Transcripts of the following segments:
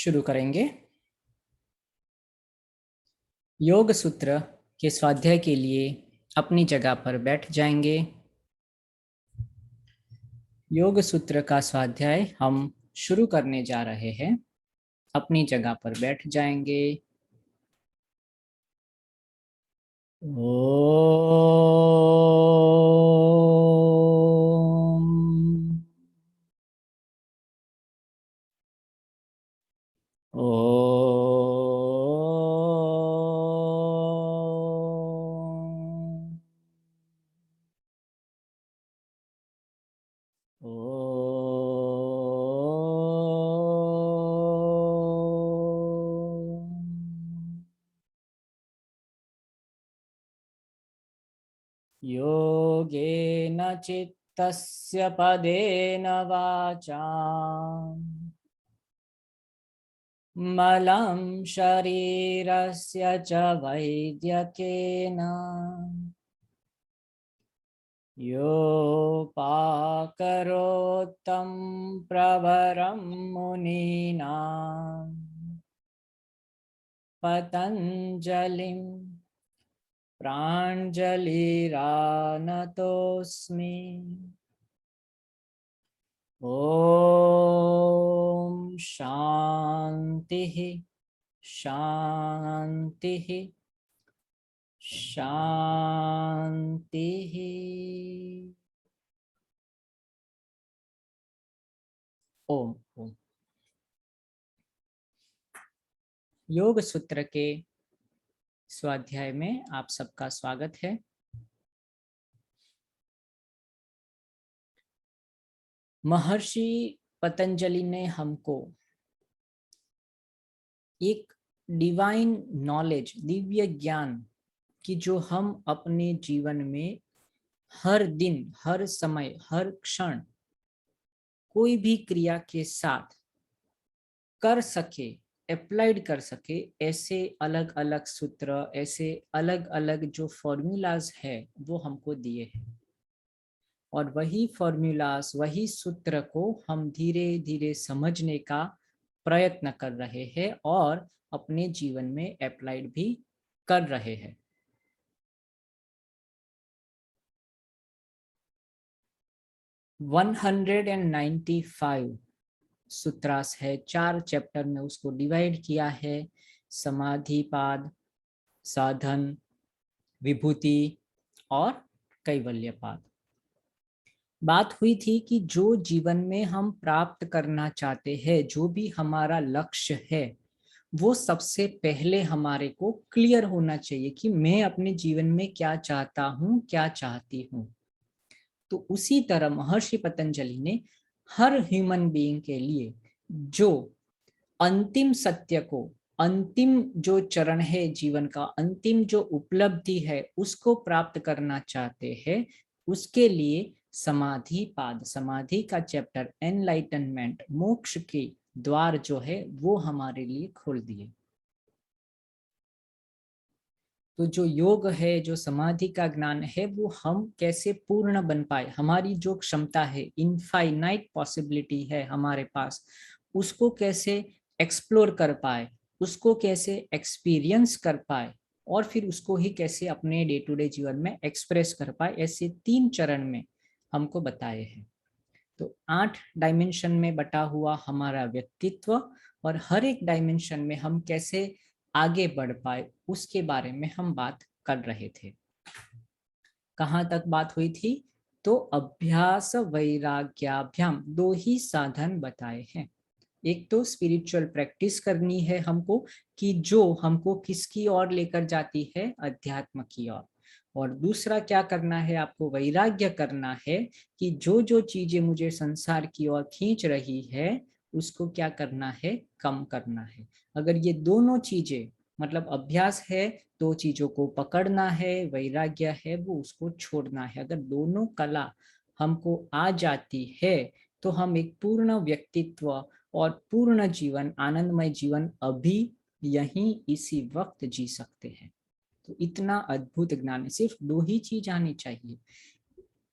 शुरू करेंगे। योग सूत्र के स्वाध्याय के लिए अपनी जगह पर बैठ जाएंगे। योग सूत्र का स्वाध्याय हम शुरू करने जा रहे हैं। अपनी जगह पर बैठ जाएंगे। ओम ओम योगेन चित्तस्य पदेन वाचा मलं शरीरस्य च वैद्यकेन योपाकरोत्तं प्रवरं मुनीनां पतञ्जलिं प्राञ्जलिरानतोऽस्मि। ओम शांति शांति शांति। ओम ओम। योग सूत्र के स्वाध्याय में आप सबका स्वागत है। महर्षि पतंजलि ने हमको एक डिवाइन नॉलेज, दिव्य ज्ञान की जो हम अपने जीवन में हर दिन, हर समय, हर क्षण कोई भी क्रिया के साथ कर सके, अप्लाइड कर सके, ऐसे अलग अलग सूत्र, ऐसे अलग अलग जो फॉर्मूलाज है वो हमको दिए हैं। और वही फॉर्मूलाज, वही सूत्र को हम धीरे धीरे समझने का प्रयत्न कर रहे हैं और अपने जीवन में अप्लाइड भी कर रहे हैं। वन 195 सूत्रास है, 4 चैप्टर में उसको डिवाइड किया है। समाधिपाद, साधन, विभूति और कैवल्यपाद। बात हुई थी कि जो जीवन में हम प्राप्त करना चाहते हैं, जो भी हमारा लक्ष्य है, वो सबसे पहले हमारे को क्लियर होना चाहिए कि मैं अपने जीवन में क्या चाहता हूँ, क्या चाहती हूँ। तो उसी तरह महर्षि पतंजलि ने हर ह्यूमन बीइंग के लिए जो अंतिम सत्य को, अंतिम जो चरण है जीवन का, अंतिम जो उपलब्धि है उसको प्राप्त करना चाहते हैं, उसके लिए समाधि पाद, समाधि का चैप्टर, एनलाइटनमेंट, मोक्ष के द्वार जो है वो हमारे लिए खोल दिए। तो जो योग है, जो समाधि का ज्ञान है, वो हम कैसे पूर्ण बन पाए, हमारी जो क्षमता है, इनफाइनाइट पॉसिबिलिटी है हमारे पास, उसको कैसे एक्सप्लोर कर पाए, उसको कैसे एक्सपीरियंस कर पाए और फिर उसको ही कैसे अपने डे टू डे जीवन में एक्सप्रेस कर पाए, ऐसे 3 चरण में हमको बताए हैं। तो 8 डायमेंशन में बटा हुआ हमारा व्यक्तित्व और हर एक डायमेंशन में हम कैसे आगे बढ़ पाए उसके बारे में हम बात कर रहे थे। कहाँ तक बात हुई थी? तो अभ्यास वैराग्याभ्याम 2 ही साधन बताए हैं। एक तो स्पिरिचुअल प्रैक्टिस करनी है हमको, कि जो हमको किसकी ओर लेकर जाती है, अध्यात्म की ओर। और दूसरा क्या करना है, आपको वैराग्य करना है कि जो जो चीजें मुझे संसार की ओर खींच रही है उसको क्या करना है, कम करना है। अगर ये दोनों चीजें, मतलब अभ्यास है 2 चीजों को पकड़ना है, वैराग्य है वो उसको छोड़ना है, अगर दोनों कला हमको आ जाती है तो हम एक पूर्ण व्यक्तित्व और पूर्ण जीवन, आनंदमय जीवन अभी यहीं इसी वक्त जी सकते हैं। तो इतना अद्भुत ज्ञान है। सिर्फ 2 ही चीज आनी चाहिए,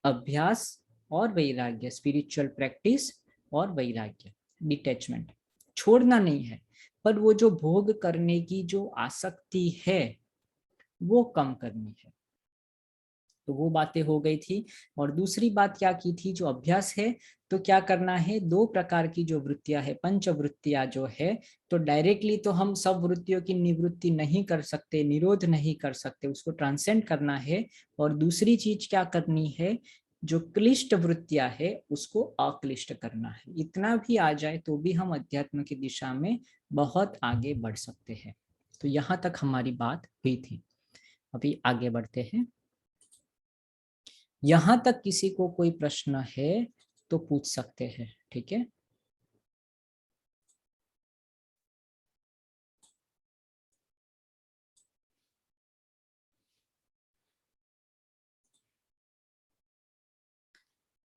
अभ्यास और वैराग्य, स्पिरिचुअल प्रैक्टिस और वैराग्य, डिटैचमेंट, छोड़ना नहीं है। पर वो जो भोग करने की जो आसक्ति है वो कम करनी है। तो वो बातें हो गई थी। और दूसरी बात क्या की थी, जो अभ्यास है, तो क्या करना है, दो प्रकार की जो वृत्तियां है, पंच वृत्तियां जो है, तो डायरेक्टली तो हम सब वृत्तियों की निवृत्ति नहीं कर सकते, निरोध नहीं कर सकते, उसको ट्रांसेंड करना है। और दूसरी चीज क्या करनी है, जो क्लिष्ट वृत्तियां है उसको अक्लिष्ट करना है। इतना भी आ जाए तो भी हम अध्यात्म की दिशा में बहुत आगे बढ़ सकते हैं। तो यहाँ तक हमारी बात हुई थी। अभी आगे बढ़ते हैं। यहां तक किसी को कोई प्रश्न है तो पूछ सकते हैं, ठीक है।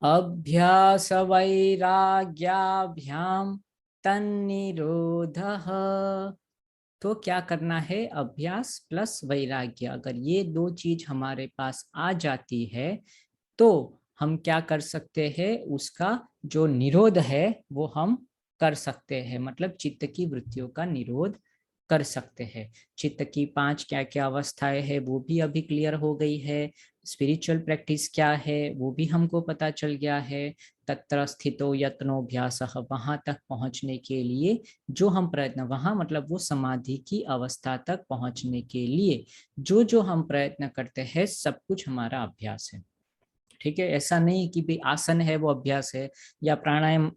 अभ्यास वैराग्याभ्याम तन्निरोधः। तो क्या करना है, अभ्यास प्लस वैराग्य, अगर ये दो चीज हमारे पास आ जाती है तो हम क्या कर सकते हैं, उसका जो निरोध है वो हम कर सकते हैं, मतलब चित्त की वृत्तियों का निरोध कर सकते हैं। चित्त की पांच क्या क्या अवस्थाएं है वो भी अभी क्लियर हो गई है। स्पिरिचुअल प्रैक्टिस क्या है वो भी हमको पता चल गया है। तत्र स्थितो यत्नोऽभ्यासः, वहां तक पहुंचने के लिए जो हम प्रयत्न, वहां मतलब वो समाधि की अवस्था तक पहुंचने के लिए जो जो हम प्रयत्न करते हैं सब कुछ हमारा अभ्यास है, ठीक है। ऐसा नहीं कि भाई आसन है वो अभ्यास है, या प्राणायाम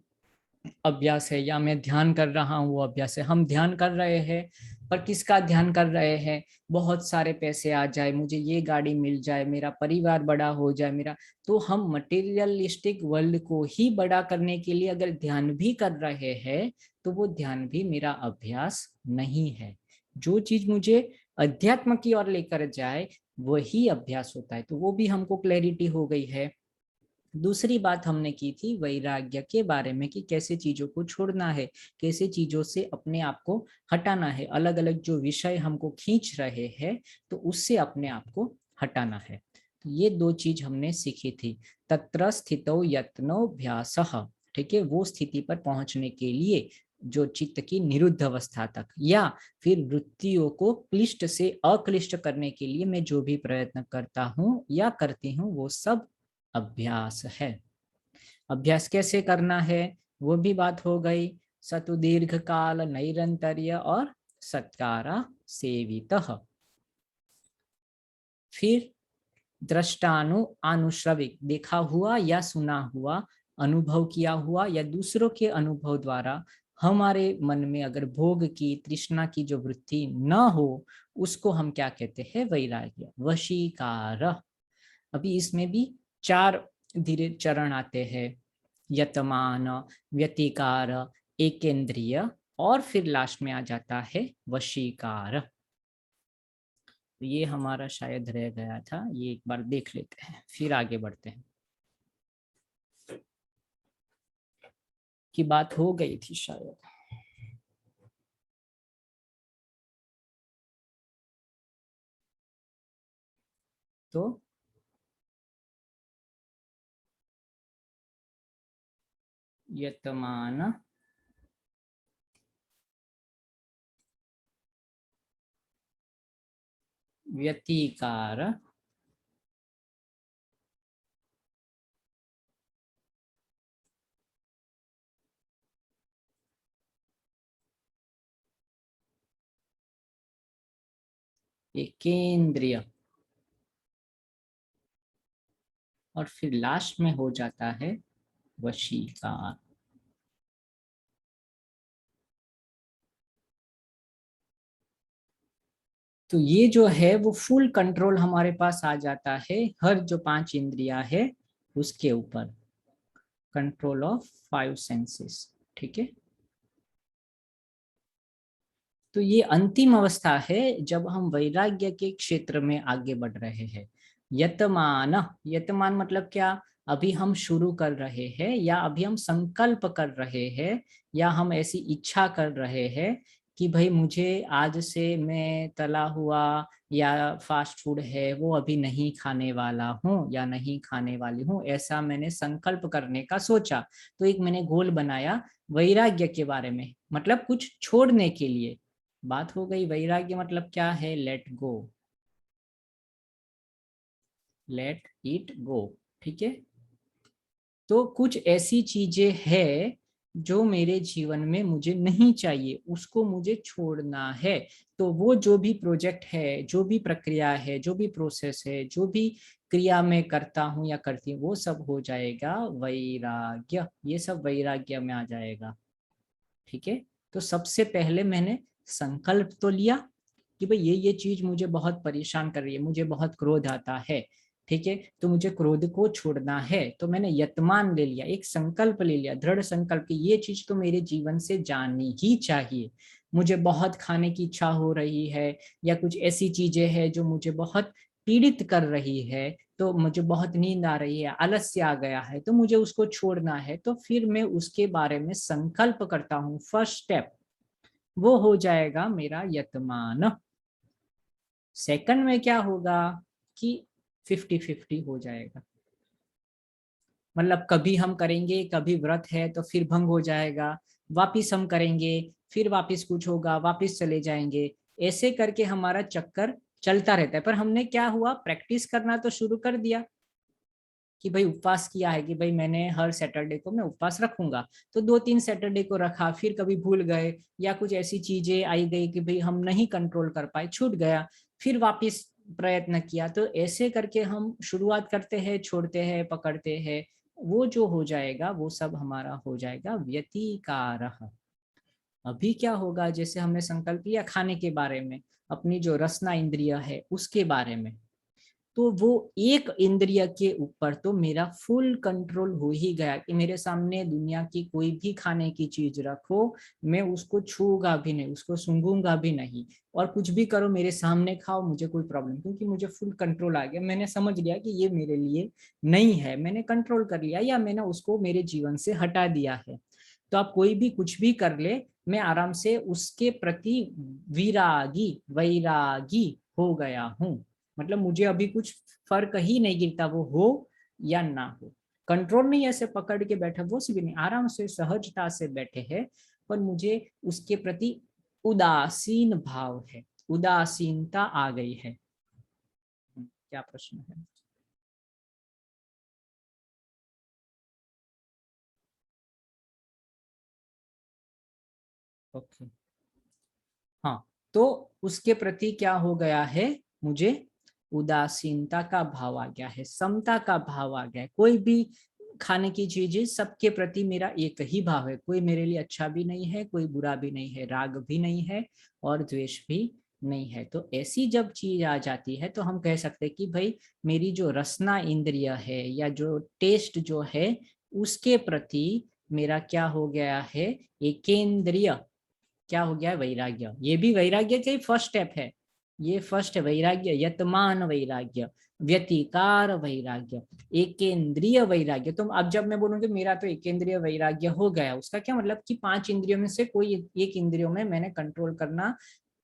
अभ्यास है, या मैं ध्यान कर रहा हूँ वो अभ्यास है। हम ध्यान कर रहे हैं, पर किसका ध्यान कर रहे हैं, बहुत सारे पैसे आ जाए, मुझे ये गाड़ी मिल जाए, मेरा परिवार बड़ा हो जाए मेरा। तो हम मटेरियलिस्टिक वर्ल्ड को ही बड़ा करने के लिए अगर ध्यान भी कर रहे हैं तो वो ध्यान भी मेरा अभ्यास नहीं है। जो चीज मुझे अध्यात्म की ओर लेकर जाए वही अभ्यास होता है। तो वो भी हमको क्लैरिटी हो गई है। दूसरी बात हमने की थी वैराग्य के बारे में, कि कैसे चीजों को छोड़ना है, कैसे चीजों से अपने आप को हटाना है, अलग अलग जो विषय हमको खींच रहे हैं तो उससे अपने आप को हटाना है। तो ये दो चीज हमने सीखी थी। तत्र स्थितो यत्नोऽभ्यासः, ठीक है, वो स्थिति पर पहुंचने के लिए जो चित्त की निरुद्ध अवस्था तक, या फिर वृत्तियों को क्लिष्ट से अक्लिष्ट करने के लिए मैं जो भी प्रयत्न करता हूँ या करती हूँ वो सब अभ्यास है। अभ्यास कैसे करना है वो भी बात हो गई। सतु दीर्घ काल नैरंतर्य और सत्कारा सेवित। फिर दृष्टानु आनुश्रविक, देखा हुआ या सुना हुआ, अनुभव किया हुआ या दूसरों के अनुभव द्वारा हमारे मन में अगर भोग की तृष्णा की जो वृत्ति न हो उसको हम क्या कहते हैं, वैराग्य, वशीकार। अभी इसमें भी चार धीरे चरण आते हैं, यतमान, व्यतिकार, एकेंद्रिय, और फिर लास्ट में आ जाता है वशीकार। तो ये हमारा शायद रह गया था, ये एक बार देख लेते हैं फिर आगे बढ़ते हैं। की बात हो गई थी शायद। तो यतमान, व्यतिकार, एकेंद्रिय, और फिर लास्ट में हो जाता है वशीकार। तो ये जो है वो फुल कंट्रोल हमारे पास आ जाता है हर जो पांच इंद्रियां है उसके ऊपर, कंट्रोल ऑफ फाइव सेंसेस, ठीक है। तो ये अंतिम अवस्था है जब हम वैराग्य के क्षेत्र में आगे बढ़ रहे हैं। यतमान, यतमान मतलब क्या, अभी हम शुरू कर रहे हैं या अभी हम संकल्प कर रहे हैं या हम ऐसी इच्छा कर रहे हैं कि भाई मुझे आज से मैं तला हुआ या फास्ट फूड है वो अभी नहीं खाने वाला हूँ या नहीं खाने वाली हूँ, ऐसा मैंने संकल्प करने का सोचा। तो एक मैंने गोल बनाया वैराग्य के बारे में, मतलब कुछ छोड़ने के लिए बात हो गई। वैराग्य मतलब क्या है? Let go, let it go. ठीक है, तो कुछ ऐसी चीजें हैं जो मेरे जीवन में मुझे नहीं चाहिए, उसको मुझे छोड़ना है। तो वो जो भी प्रोजेक्ट है, जो भी प्रक्रिया है, जो भी प्रोसेस है, जो भी क्रिया में करता हूँ या करती हूँ, वो सब हो जाएगा वैराग्य। ये सब वैराग्य में आ जाएगा। ठीक है, तो सबसे पहले मैंने संकल्प तो लिया कि भाई ये चीज मुझे बहुत परेशान कर रही है, मुझे बहुत क्रोध आता है। ठीक है, तो मुझे क्रोध को छोड़ना है, तो मैंने यतमान ले लिया, एक संकल्प ले लिया, दृढ़ संकल्प कि ये चीज तो मेरे जीवन से जानी ही चाहिए। मुझे बहुत खाने की इच्छा हो रही है, या कुछ ऐसी चीजें हैं जो मुझे बहुत पीड़ित कर रही है, तो मुझे बहुत नींद आ रही है, आलस्य आ गया है, तो मुझे उसको छोड़ना है। तो फिर मैं उसके बारे में संकल्प करता हूँ, फर्स्ट स्टेप वो हो जाएगा मेरा यतमान। सेकंड में क्या होगा कि 50-50 हो जाएगा, मतलब कभी हम करेंगे, कभी व्रत है तो फिर भंग हो जाएगा, वापिस हम करेंगे, फिर वापिस कुछ होगा, वापिस चले जाएंगे। ऐसे करके हमारा चक्कर चलता रहता है। पर हमने क्या हुआ, प्रैक्टिस करना तो शुरू कर दिया कि भाई उपवास किया है, कि भाई मैंने हर सैटरडे को मैं उपवास रखूंगा, तो 2-3 सैटरडे को रखा, फिर कभी भूल गए, या कुछ ऐसी चीजें आई गई कि भाई हम नहीं कंट्रोल कर पाए, छूट गया, फिर वापिस प्रयत्न किया। तो ऐसे करके हम शुरुआत करते हैं, छोड़ते हैं, पकड़ते हैं, वो जो हो जाएगा वो सब हमारा हो जाएगा व्यतिकारः। अभी क्या होगा, जैसे हमने संकल्प किया खाने के बारे में, अपनी जो रसना इंद्रिय है उसके बारे में, तो वो एक इंद्रिय के ऊपर तो मेरा फुल कंट्रोल हो ही गया कि मेरे सामने दुनिया की कोई भी खाने की चीज रखो, मैं उसको छूऊंगा भी नहीं, उसको सूंघूंगा भी नहीं, और कुछ भी करो मेरे सामने खाओ, मुझे कोई प्रॉब्लम, क्योंकि मुझे फुल कंट्रोल आ गया। मैंने समझ लिया कि ये मेरे लिए नहीं है, मैंने कंट्रोल कर लिया, या मैंने उसको मेरे जीवन से हटा दिया है। तो आप कोई भी कुछ भी कर ले, मैं आराम से उसके प्रति विरागी, वैरागी हो गया हूँ। मतलब मुझे अभी कुछ फर्क ही नहीं गिरता वो हो या ना हो। कंट्रोल नहीं ऐसे पकड़ के बैठे, वो भी नहीं, आराम से सहजता से बैठे हैं, पर मुझे उसके प्रति उदासीन भाव है, उदासीनता आ गई है। क्या प्रश्न है? ओके, हाँ, तो उसके प्रति क्या हो गया है, मुझे उदासीनता का भाव आ गया है, समता का भाव आ गया है। कोई भी खाने की चीजें, सबके प्रति मेरा एक ही भाव है, कोई मेरे लिए अच्छा भी नहीं है, कोई बुरा भी नहीं है, राग भी नहीं है और द्वेष भी नहीं है। तो ऐसी जब चीज आ जाती है तो हम कह सकते हैं कि भाई मेरी जो रसना इंद्रिय है, या जो टेस्ट जो है, उसके प्रति मेरा क्या हो गया है, एकेंद्रिय, क्या हो गया है, वैराग्य। ये भी वैराग्य का ही फर्स्ट स्टेप है, ये फर्स्ट है वैराग्य, यतमान वैराग्य, व्यतिकार वैराग्य, एकेंद्रिय वैराग्य। तो अब जब मैं बोलूंगी मेरा तो एकेंद्रिय वैराग्य हो गया, उसका क्या मतलब कि 5 इंद्रियों में से कोई एक इंद्रियों में मैंने कंट्रोल करना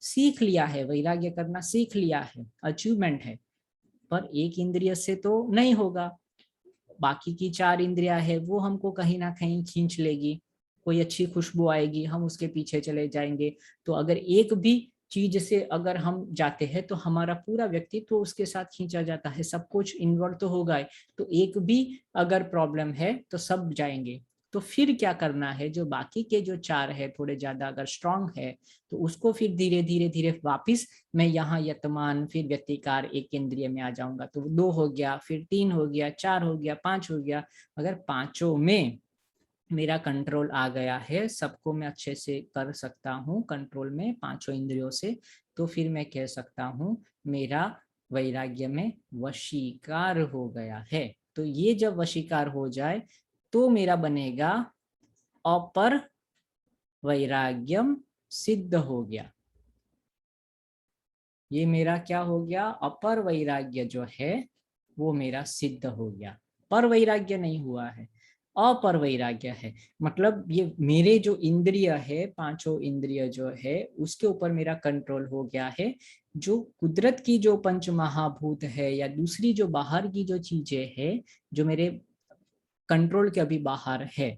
सीख लिया है, वैराग्य करना सीख लिया है, अचीवमेंट है। पर एक इंद्रिय से तो नहीं होगा, बाकी की 4 इंद्रियां है वो हमको कहीं ना कहीं खींच लेगी, कोई अच्छी खुशबू आएगी हम उसके पीछे चले जाएंगे। तो अगर एक भी चीज से अगर हम जाते हैं तो हमारा पूरा व्यक्तित्व तो उसके साथ खींचा जाता है, सब कुछ इन्वॉल्व तो होगा ही। तो एक भी अगर प्रॉब्लम है तो सब जाएंगे। तो फिर क्या करना है, जो बाकी के जो 4 है थोड़े ज्यादा अगर स्ट्रांग है, तो उसको फिर धीरे धीरे धीरे वापिस मैं यहाँ यतमान फिर व्यतिकार एक इंद्रिय में आ जाऊंगा। तो 2 हो गया, फिर 3 हो गया, 4 हो गया, 5 हो गया। अगर पांचों में मेरा कंट्रोल आ गया है, सबको मैं अच्छे से कर सकता हूँ कंट्रोल में पांचों इंद्रियों से, तो फिर मैं कह सकता हूँ मेरा वैराग्य में वशीकार हो गया है। तो ये जब वशीकार हो जाए तो मेरा बनेगा अपर वैराग्यम सिद्ध हो गया। ये मेरा क्या हो गया, अपर वैराग्य जो है वो मेरा सिद्ध हो गया। पर वैराग्य नहीं हुआ है, अपर वैराग्य है। मतलब ये मेरे जो इंद्रिय है, पांचों इंद्रिय जो है उसके ऊपर मेरा कंट्रोल हो गया है। जो कुदरत की जो पंच महाभूत है, या दूसरी जो बाहर की जो चीजें है, जो मेरे कंट्रोल के अभी बाहर है,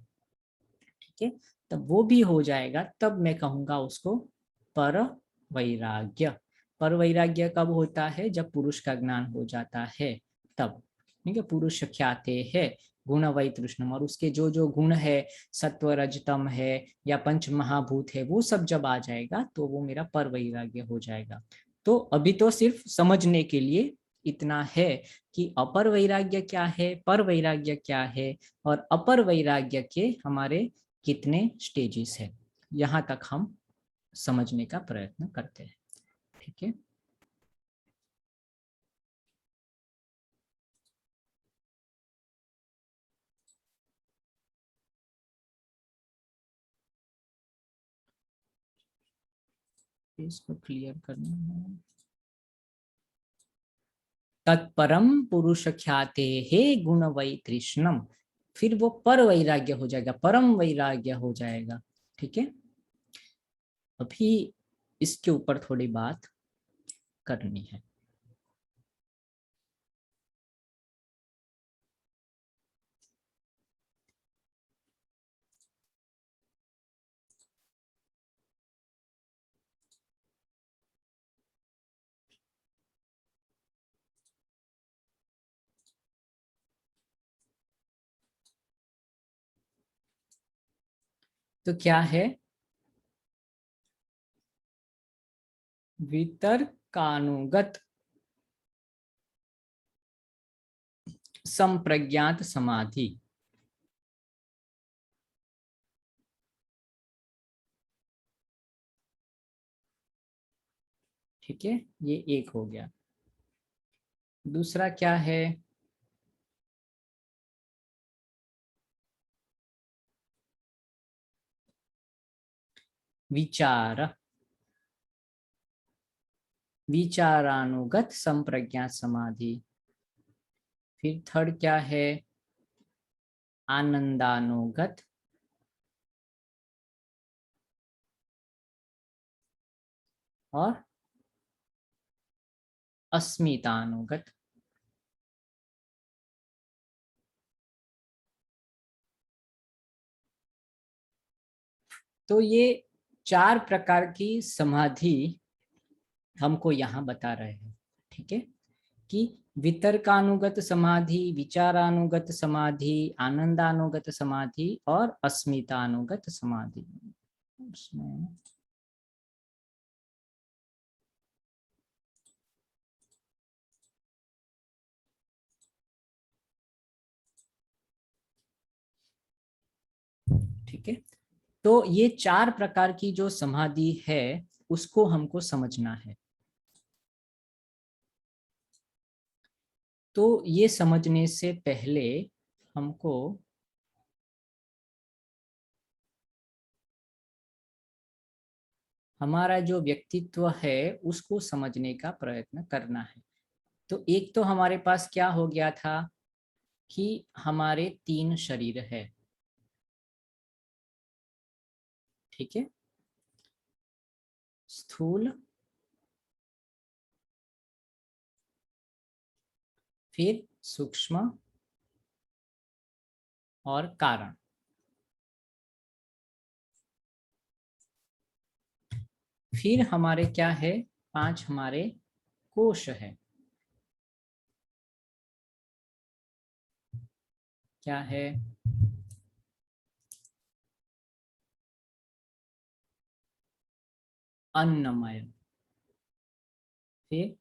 ठीक है, तब वो भी हो जाएगा, तब मैं कहूंगा उसको पर वैराग्य। पर वैराग्य कब होता है? जब पुरुष का ज्ञान हो जाता है तब। ठीक है, पुरुष ख्याते है गुण वै तृष्णम, और उसके जो जो गुण है, सत्व रजतम है या पंच महाभूत है, वो सब जब आ जाएगा तो वो मेरा पर वैराग्य हो जाएगा। तो अभी तो सिर्फ समझने के लिए इतना है कि अपर वैराग्य क्या है, पर वैराग्य क्या है, और अपर वैराग्य के हमारे कितने स्टेजेस है, यहाँ तक हम समझने का प्रयत्न करते हैं। ठीक है, इसको क्लियर करना है। तत्परम पुरुष ख्याते हे गुण वै तृष्णम, फिर वो पर वैराग्य हो जाएगा, परम वैराग्य हो जाएगा। ठीक है, अभी इसके ऊपर थोड़ी बात करनी है। तो क्या है? वितर्कानुगत संप्रज्ञात समाधि। ठीक है, ये एक हो गया। दूसरा क्या है? विचार, विचारानुगत संप्रज्ञात समाधि। फिर थर्ड क्या है? आनंदानुगत और अस्मितानुगत। तो ये चार प्रकार की समाधि हमको यहाँ बता रहे हैं। ठीक है, कि वितर्कानुगत समाधि, विचारानुगत समाधि, आनंदानुगत समाधि और अस्मितानुगत समाधि। उसमें ठीक है, तो ये चार प्रकार की जो समाधि है उसको हमको समझना है। तो ये समझने से पहले हमको हमारा जो व्यक्तित्व है उसको समझने का प्रयत्न करना है। तो एक तो हमारे पास क्या हो गया था कि हमारे तीन शरीर है। ठीक है, स्थूल, फिर सूक्ष्म और कारण। फिर हमारे क्या है? पांच हमारे कोश है। क्या है? अन्नमय, फिर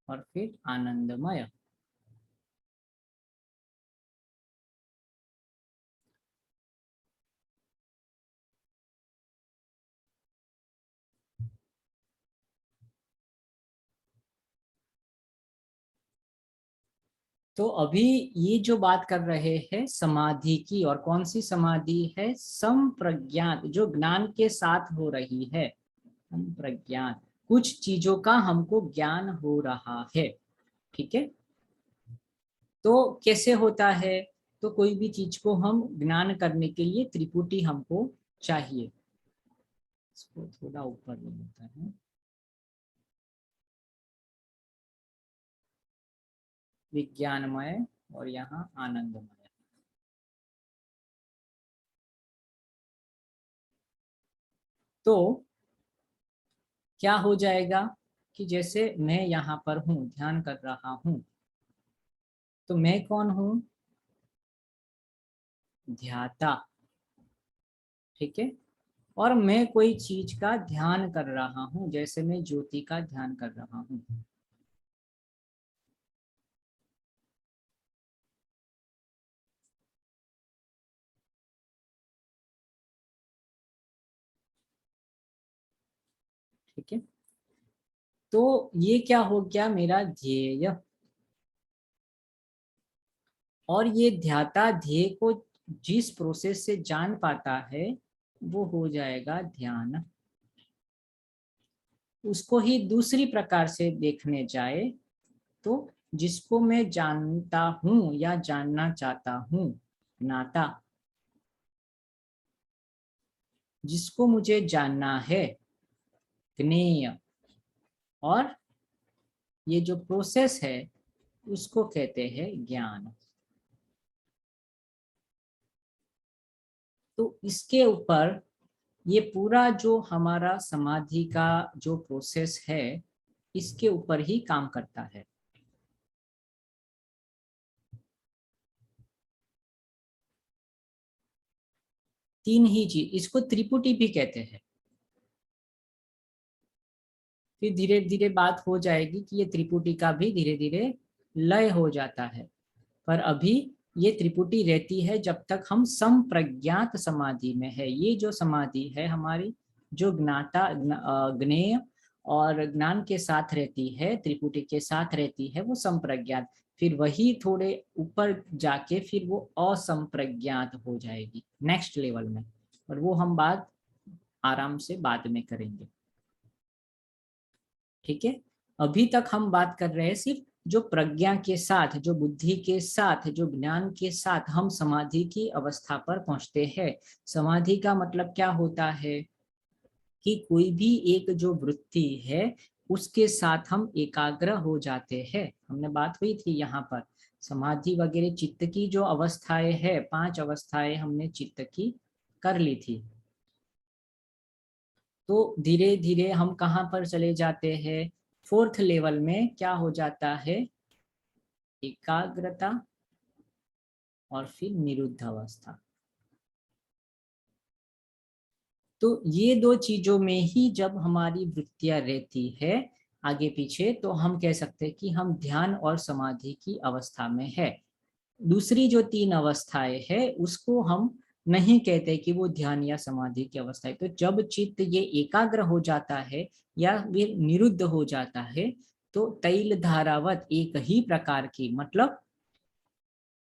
और फिर आनंदमय। तो अभी ये जो बात कर रहे हैं समाधि की, और कौन सी समाधि है? संप्रज्ञात, जो ज्ञान के साथ हो रही है। संप्रज्ञात, कुछ चीजों का हमको ज्ञान हो रहा है। ठीक है, तो कैसे होता है? तो कोई भी चीज को हम ज्ञान करने के लिए त्रिपुटी हमको चाहिए। इसको थोड़ा ऊपर ले लेता है। विज्ञानमय और यहाँ आनंदमय। तो क्या हो जाएगा कि जैसे मैं यहाँ पर हूँ, ध्यान कर रहा हूँ, तो मैं कौन हूँ? ध्याता। ठीक है। और मैं कोई चीज का ध्यान कर रहा हूँ, जैसे मैं ज्योति का ध्यान कर रहा हूँ। ठीक है। तो ये क्या हो गया? मेरा ध्येय। और ये ध्याता ध्येय को जिस प्रोसेस से जान पाता है वो हो जाएगा ध्यान। उसको ही दूसरी प्रकार से देखने जाए तो जिसको मैं जानता हूं या जानना चाहता हूं, ज्ञाता। जिसको मुझे जानना है, ज्ञेय। और ये जो प्रोसेस है उसको कहते हैं ज्ञान। तो इसके ऊपर ये पूरा जो हमारा समाधि का जो प्रोसेस है इसके ऊपर ही काम करता है। तीन ही चीज, इसको त्रिपुटी भी कहते हैं। फिर धीरे धीरे बात हो जाएगी कि ये त्रिपुटी का भी धीरे धीरे लय हो जाता है। पर अभी ये त्रिपुटी रहती है जब तक हम संप्रज्ञात समाधि में है। ये जो समाधि है हमारी, जो ज्ञेय और ज्ञान के साथ रहती है, त्रिपुटी के साथ रहती है, वो संप्रज्ञात। फिर वही थोड़े ऊपर जाके फिर वो असंप्रज्ञात हो जाएगी नेक्स्ट लेवल में। और वो हम बात आराम से बाद में करेंगे। ठीक है। अभी तक हम बात कर रहे हैं सिर्फ जो प्रज्ञा के साथ, जो बुद्धि के साथ, जो ज्ञान के साथ हम समाधि की अवस्था पर पहुंचते हैं। समाधि का मतलब क्या होता है कि कोई भी एक जो वृत्ति है उसके साथ हम एकाग्र हो जाते हैं। हमने बात हुई थी यहाँ पर समाधि वगैरह चित्त की जो अवस्थाएं है, 5 अवस्थाएं हमने चित्त की कर ली थी। तो धीरे धीरे हम कहाँ पर चले जाते हैं? 4th लेवल में क्या हो जाता है? एकाग्रता और फिर निरुद्ध अवस्था। तो ये दो चीजों में ही जब हमारी वृत्तियां रहती है आगे पीछे, तो हम कह सकते हैं कि हम ध्यान और समाधि की अवस्था में है। दूसरी जो 3 अवस्थाएं है उसको हम नहीं कहते कि वो ध्यान या समाधि की अवस्था है। तो जब चित्त ये एकाग्र हो जाता है या फिर निरुद्ध हो जाता है तो तैल धारावत एक ही प्रकार की, मतलब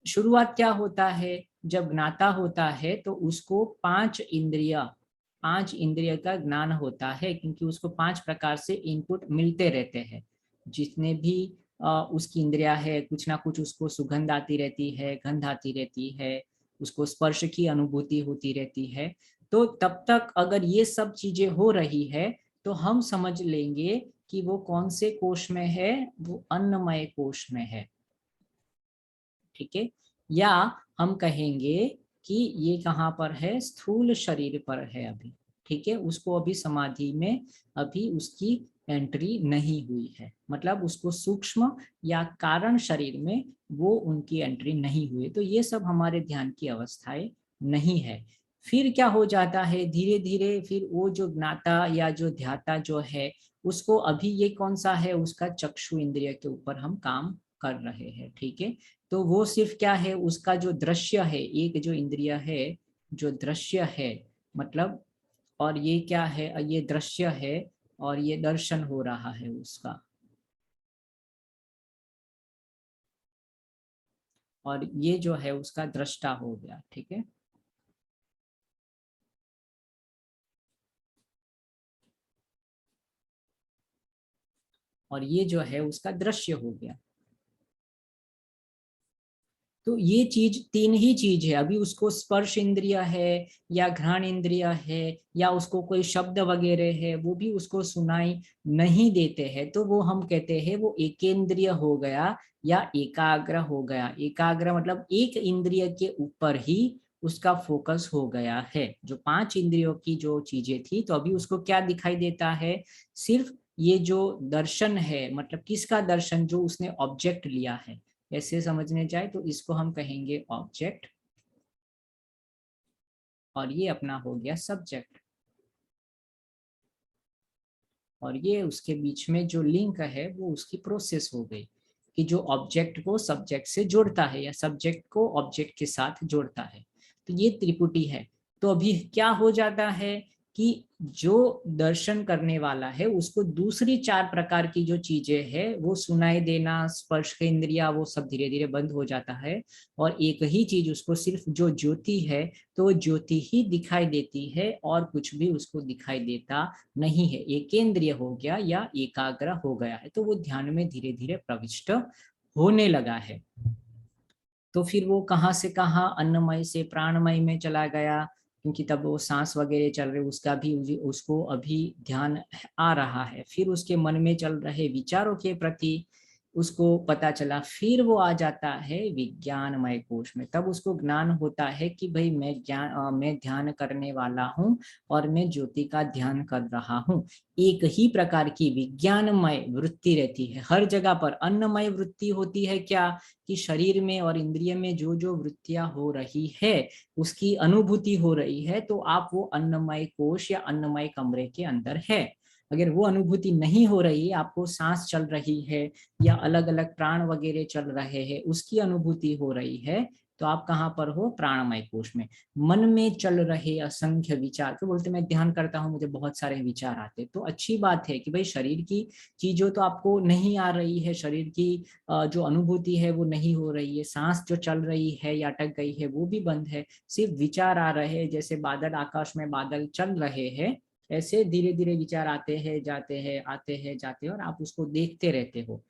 शुरुआत क्या होता है? जब ज्ञाता होता है तो उसको 5 इंद्रिय का ज्ञान होता है, क्योंकि उसको 5 प्रकार से इनपुट मिलते रहते हैं। जितने भी उसकी इंद्रिया है, कुछ ना कुछ उसको सुगंध आती रहती है, गंध आती रहती है, उसको स्पर्श की अनुभूति होती रहती है। तो तब तक अगर ये सब चीजें हो रही है तो हम समझ लेंगे कि वो कौन से कोश में है, वो अन्नमय कोश में है। ठीक है। या हम कहेंगे कि ये कहाँ पर है? स्थूल शरीर पर है अभी। ठीक है। उसको अभी समाधि में अभी उसकी एंट्री नहीं हुई है, मतलब उसको सूक्ष्म या कारण शरीर में वो उनकी एंट्री नहीं हुई। तो ये सब हमारे ध्यान की अवस्थाएं नहीं है। फिर क्या हो जाता है? धीरे धीरे फिर वो जो ज्ञाता या जो ध्याता जो है उसको अभी ये कौन सा है? उसका चक्षु इंद्रिय के ऊपर हम काम कर रहे हैं। ठीक है। तो वो सिर्फ क्या है? उसका जो दृश्य है, एक जो इंद्रिय है जो दृश्य है, मतलब, और ये क्या है? ये दृश्य है और ये दर्शन हो रहा है उसका। और ये जो है उसका दृष्टा हो गया। ठीक है। और ये जो है उसका दृश्य हो गया। तो ये चीज, तीन ही चीज है। अभी उसको स्पर्श इंद्रिय है या घ्राण इंद्रिय है या उसको कोई शब्द वगैरह है, वो भी उसको सुनाई नहीं देते हैं, तो वो हम कहते हैं वो एकेंद्रिय हो गया या एकाग्र हो गया। एकाग्र मतलब एक इंद्रिय के ऊपर ही उसका फोकस हो गया है। जो पांच इंद्रियों की जो चीजें थी, तो अभी उसको क्या दिखाई देता है, सिर्फ ये जो दर्शन है, मतलब किसका दर्शन, जो उसने ऑब्जेक्ट लिया है। ऐसे समझने जाए तो इसको हम कहेंगे ऑब्जेक्ट, और ये अपना हो गया सब्जेक्ट, और ये उसके बीच में जो लिंक है वो उसकी प्रोसेस हो गई, कि जो ऑब्जेक्ट को सब्जेक्ट से जोड़ता है या सब्जेक्ट को ऑब्जेक्ट के साथ जोड़ता है। तो ये त्रिपुटी है। तो अभी क्या हो जाता है कि जो दर्शन करने वाला है उसको दूसरी चार प्रकार की जो चीजें है, वो सुनाई देना, स्पर्श के इंद्रिया, वो सब धीरे धीरे बंद हो जाता है, और एक ही चीज उसको, सिर्फ जो ज्योति है, तो वो ज्योति ही दिखाई देती है और कुछ भी उसको दिखाई देता नहीं है। एकेंद्रिय हो गया या एकाग्र हो गया है, तो वो ध्यान में धीरे धीरे प्रविष्ट होने लगा है। तो फिर वो कहाँ से कहाँ, अन्नमय से प्राणमय में चला गया, क्योंकि तब वो सांस वगैरह चल रहे, उसका भी उसको अभी ध्यान आ रहा है। फिर उसके मन में चल रहे विचारों के प्रति उसको पता चला, फिर वो आ जाता है विज्ञानमय कोश में। तब उसको ज्ञान होता है कि भाई मैं ध्यान करने वाला हूँ और मैं ज्योति का ध्यान कर रहा हूँ। एक ही प्रकार की विज्ञानमय वृत्ति रहती है हर जगह पर। अन्नमय वृत्ति होती है क्या, कि शरीर में और इंद्रिय में जो जो वृत्तियां हो रही है उसकी अनुभूति हो रही है, तो आप वो अन्नमय कोश या अन्नमय कमरे के अंदर है। अगर वो अनुभूति नहीं हो रही है, आपको सांस चल रही है या अलग अलग प्राण वगैरह चल रहे हैं, उसकी अनुभूति हो रही है, तो आप कहाँ पर हो, प्राणमय कोश में। मन में चल रहे असंख्य विचार, तो बोलते मैं ध्यान करता हूँ मुझे बहुत सारे विचार आते, तो अच्छी बात है कि भाई शरीर की चीजों तो आपको नहीं आ रही है, शरीर की जो अनुभूति है वो नहीं हो रही है, सांस जो चल रही है या अटक गई है वो भी बंद है, सिर्फ विचार आ रहे हैं। जैसे बादल, आकाश में बादल चल रहे हैं, ऐसे धीरे धीरे विचार आते हैं जाते हैं, आते हैं जाते हैं, और आप उसको देखते रहते हो।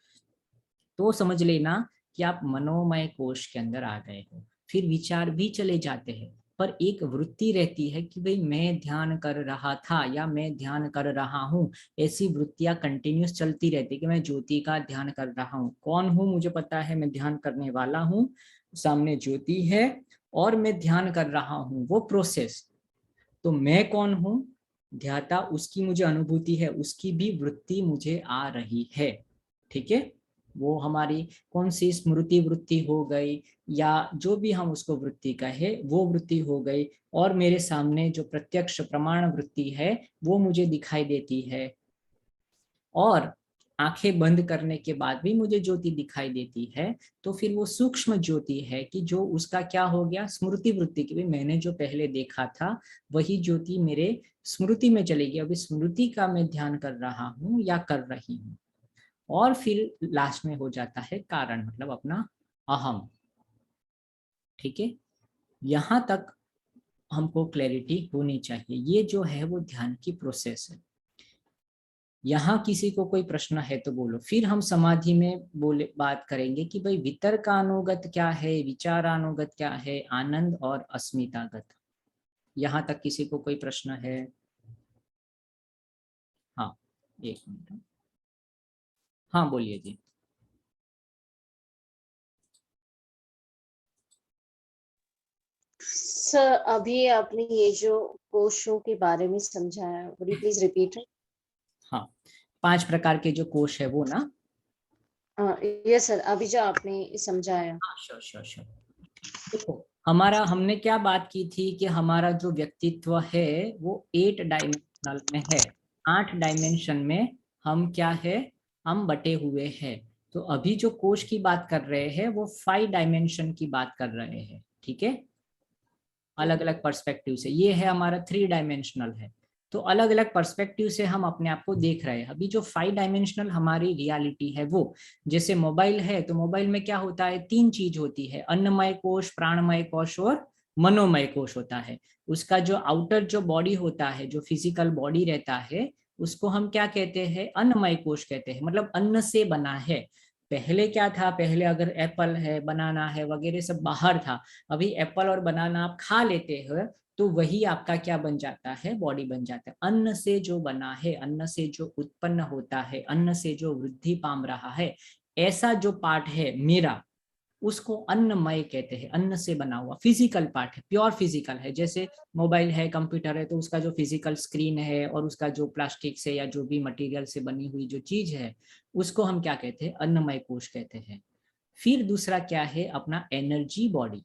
तो समझ लेना कि आप मनोमय कोश के अंदर आ गए हो। फिर विचार भी चले जाते हैं, पर एक वृत्ति रहती है कि भाई मैं ध्यान कर रहा था या मैं ध्यान कर रहा हूँ। ऐसी वृत्तियां कंटिन्यूस चलती रहती कि मैं ज्योति का ध्यान कर रहा हूँ। कौन हूँ मुझे पता है, मैं ध्यान करने वाला हूँ, सामने ज्योति है और मैं ध्यान कर रहा हूँ, वो प्रोसेस। तो मैं कौन हूँ, ध्याता, उसकी मुझे अनुभूति है, उसकी भी वृत्ति मुझे आ रही है। ठीक है, वो हमारी कौन सी स्मृति वृत्ति हो गई या जो भी हम उसको वृत्ति कहे, वो वृत्ति हो गई। और मेरे सामने जो प्रत्यक्ष प्रमाण वृत्ति है वो मुझे दिखाई देती है, और आंखें बंद करने के बाद भी मुझे ज्योति दिखाई देती है। तो फिर वो सूक्ष्म ज्योति है कि जो उसका क्या हो गया, स्मृति वृत्ति की, मैंने जो पहले देखा था वही ज्योति मेरे स्मृति में चलेगी। अभी स्मृति का मैं ध्यान कर रहा हूँ या कर रही हूँ। और फिर लास्ट में हो जाता है कारण, मतलब अपना अहम। ठीक है, यहाँ तक हमको क्लैरिटी होनी चाहिए। ये जो है वो ध्यान की प्रोसेस है। यहाँ किसी को कोई प्रश्न है तो बोलो, फिर हम समाधि में बोले बात करेंगे कि भाई वितर्कानुगत क्या है, विचारानुगत क्या है, आनंद और अस्मितागत। यहाँ तक किसी को कोई प्रश्न है? हाँ, एक मिनट। हाँ बोलिए जी। सर अभी आपने ये जो कोशों के बारे में समझाया, would you please repeat it? हाँ, 5 प्रकार के जो कोश है वो ना। यस सर, अभी जो आपने समझाया। हाँ, श्योर श्योर श्योर। देखो, हमारा, हमने क्या बात की थी कि हमारा जो व्यक्तित्व है वो 8 डायमेंशनल में है। 8 डायमेंशन में हम क्या है, हम बटे हुए हैं। तो अभी जो कोश की बात कर रहे हैं वो 5 डायमेंशन की बात कर रहे हैं। ठीक है, अलग अलग पर्सपेक्टिव से। ये है हमारा 3 डायमेंशनल है, तो अलग अलग पर्सपेक्टिव से हम अपने आप को देख रहे हैं। अभी जो 5 डायमेंशनल हमारी रियलिटी है वो, जैसे मोबाइल है, तो मोबाइल में क्या होता है, 3 चीज होती है, अन्नमय कोश, प्राणमय कोश और मनोमय कोश होता है। उसका जो आउटर जो बॉडी होता है, जो फिजिकल बॉडी रहता है, उसको हम क्या कहते हैं, अन्नमय कोश कहते हैं, मतलब अन्न से बना है। पहले क्या था, पहले अगर एप्पल है, बनाना है वगैरह सब बाहर था, अभी एप्पल और बनाना आप खा लेते हो तो वही आपका क्या बन जाता है, बॉडी बन जाता है। अन्न से जो बना है, अन्न से जो उत्पन्न होता है, अन्न से जो वृद्धि पाम रहा है, ऐसा जो पार्ट है मेरा, उसको अन्नमय कहते हैं। अन्न से बना हुआ फिजिकल पार्ट है, प्योर फिजिकल है। जैसे मोबाइल है, कंप्यूटर है, तो उसका जो फिजिकल स्क्रीन है और उसका जो प्लास्टिक से या जो भी मटेरियल से बनी हुई जो चीज है, उसको हम क्या कहते हैं, अन्नमय कोश कहते हैं। फिर दूसरा क्या है, अपना एनर्जी बॉडी।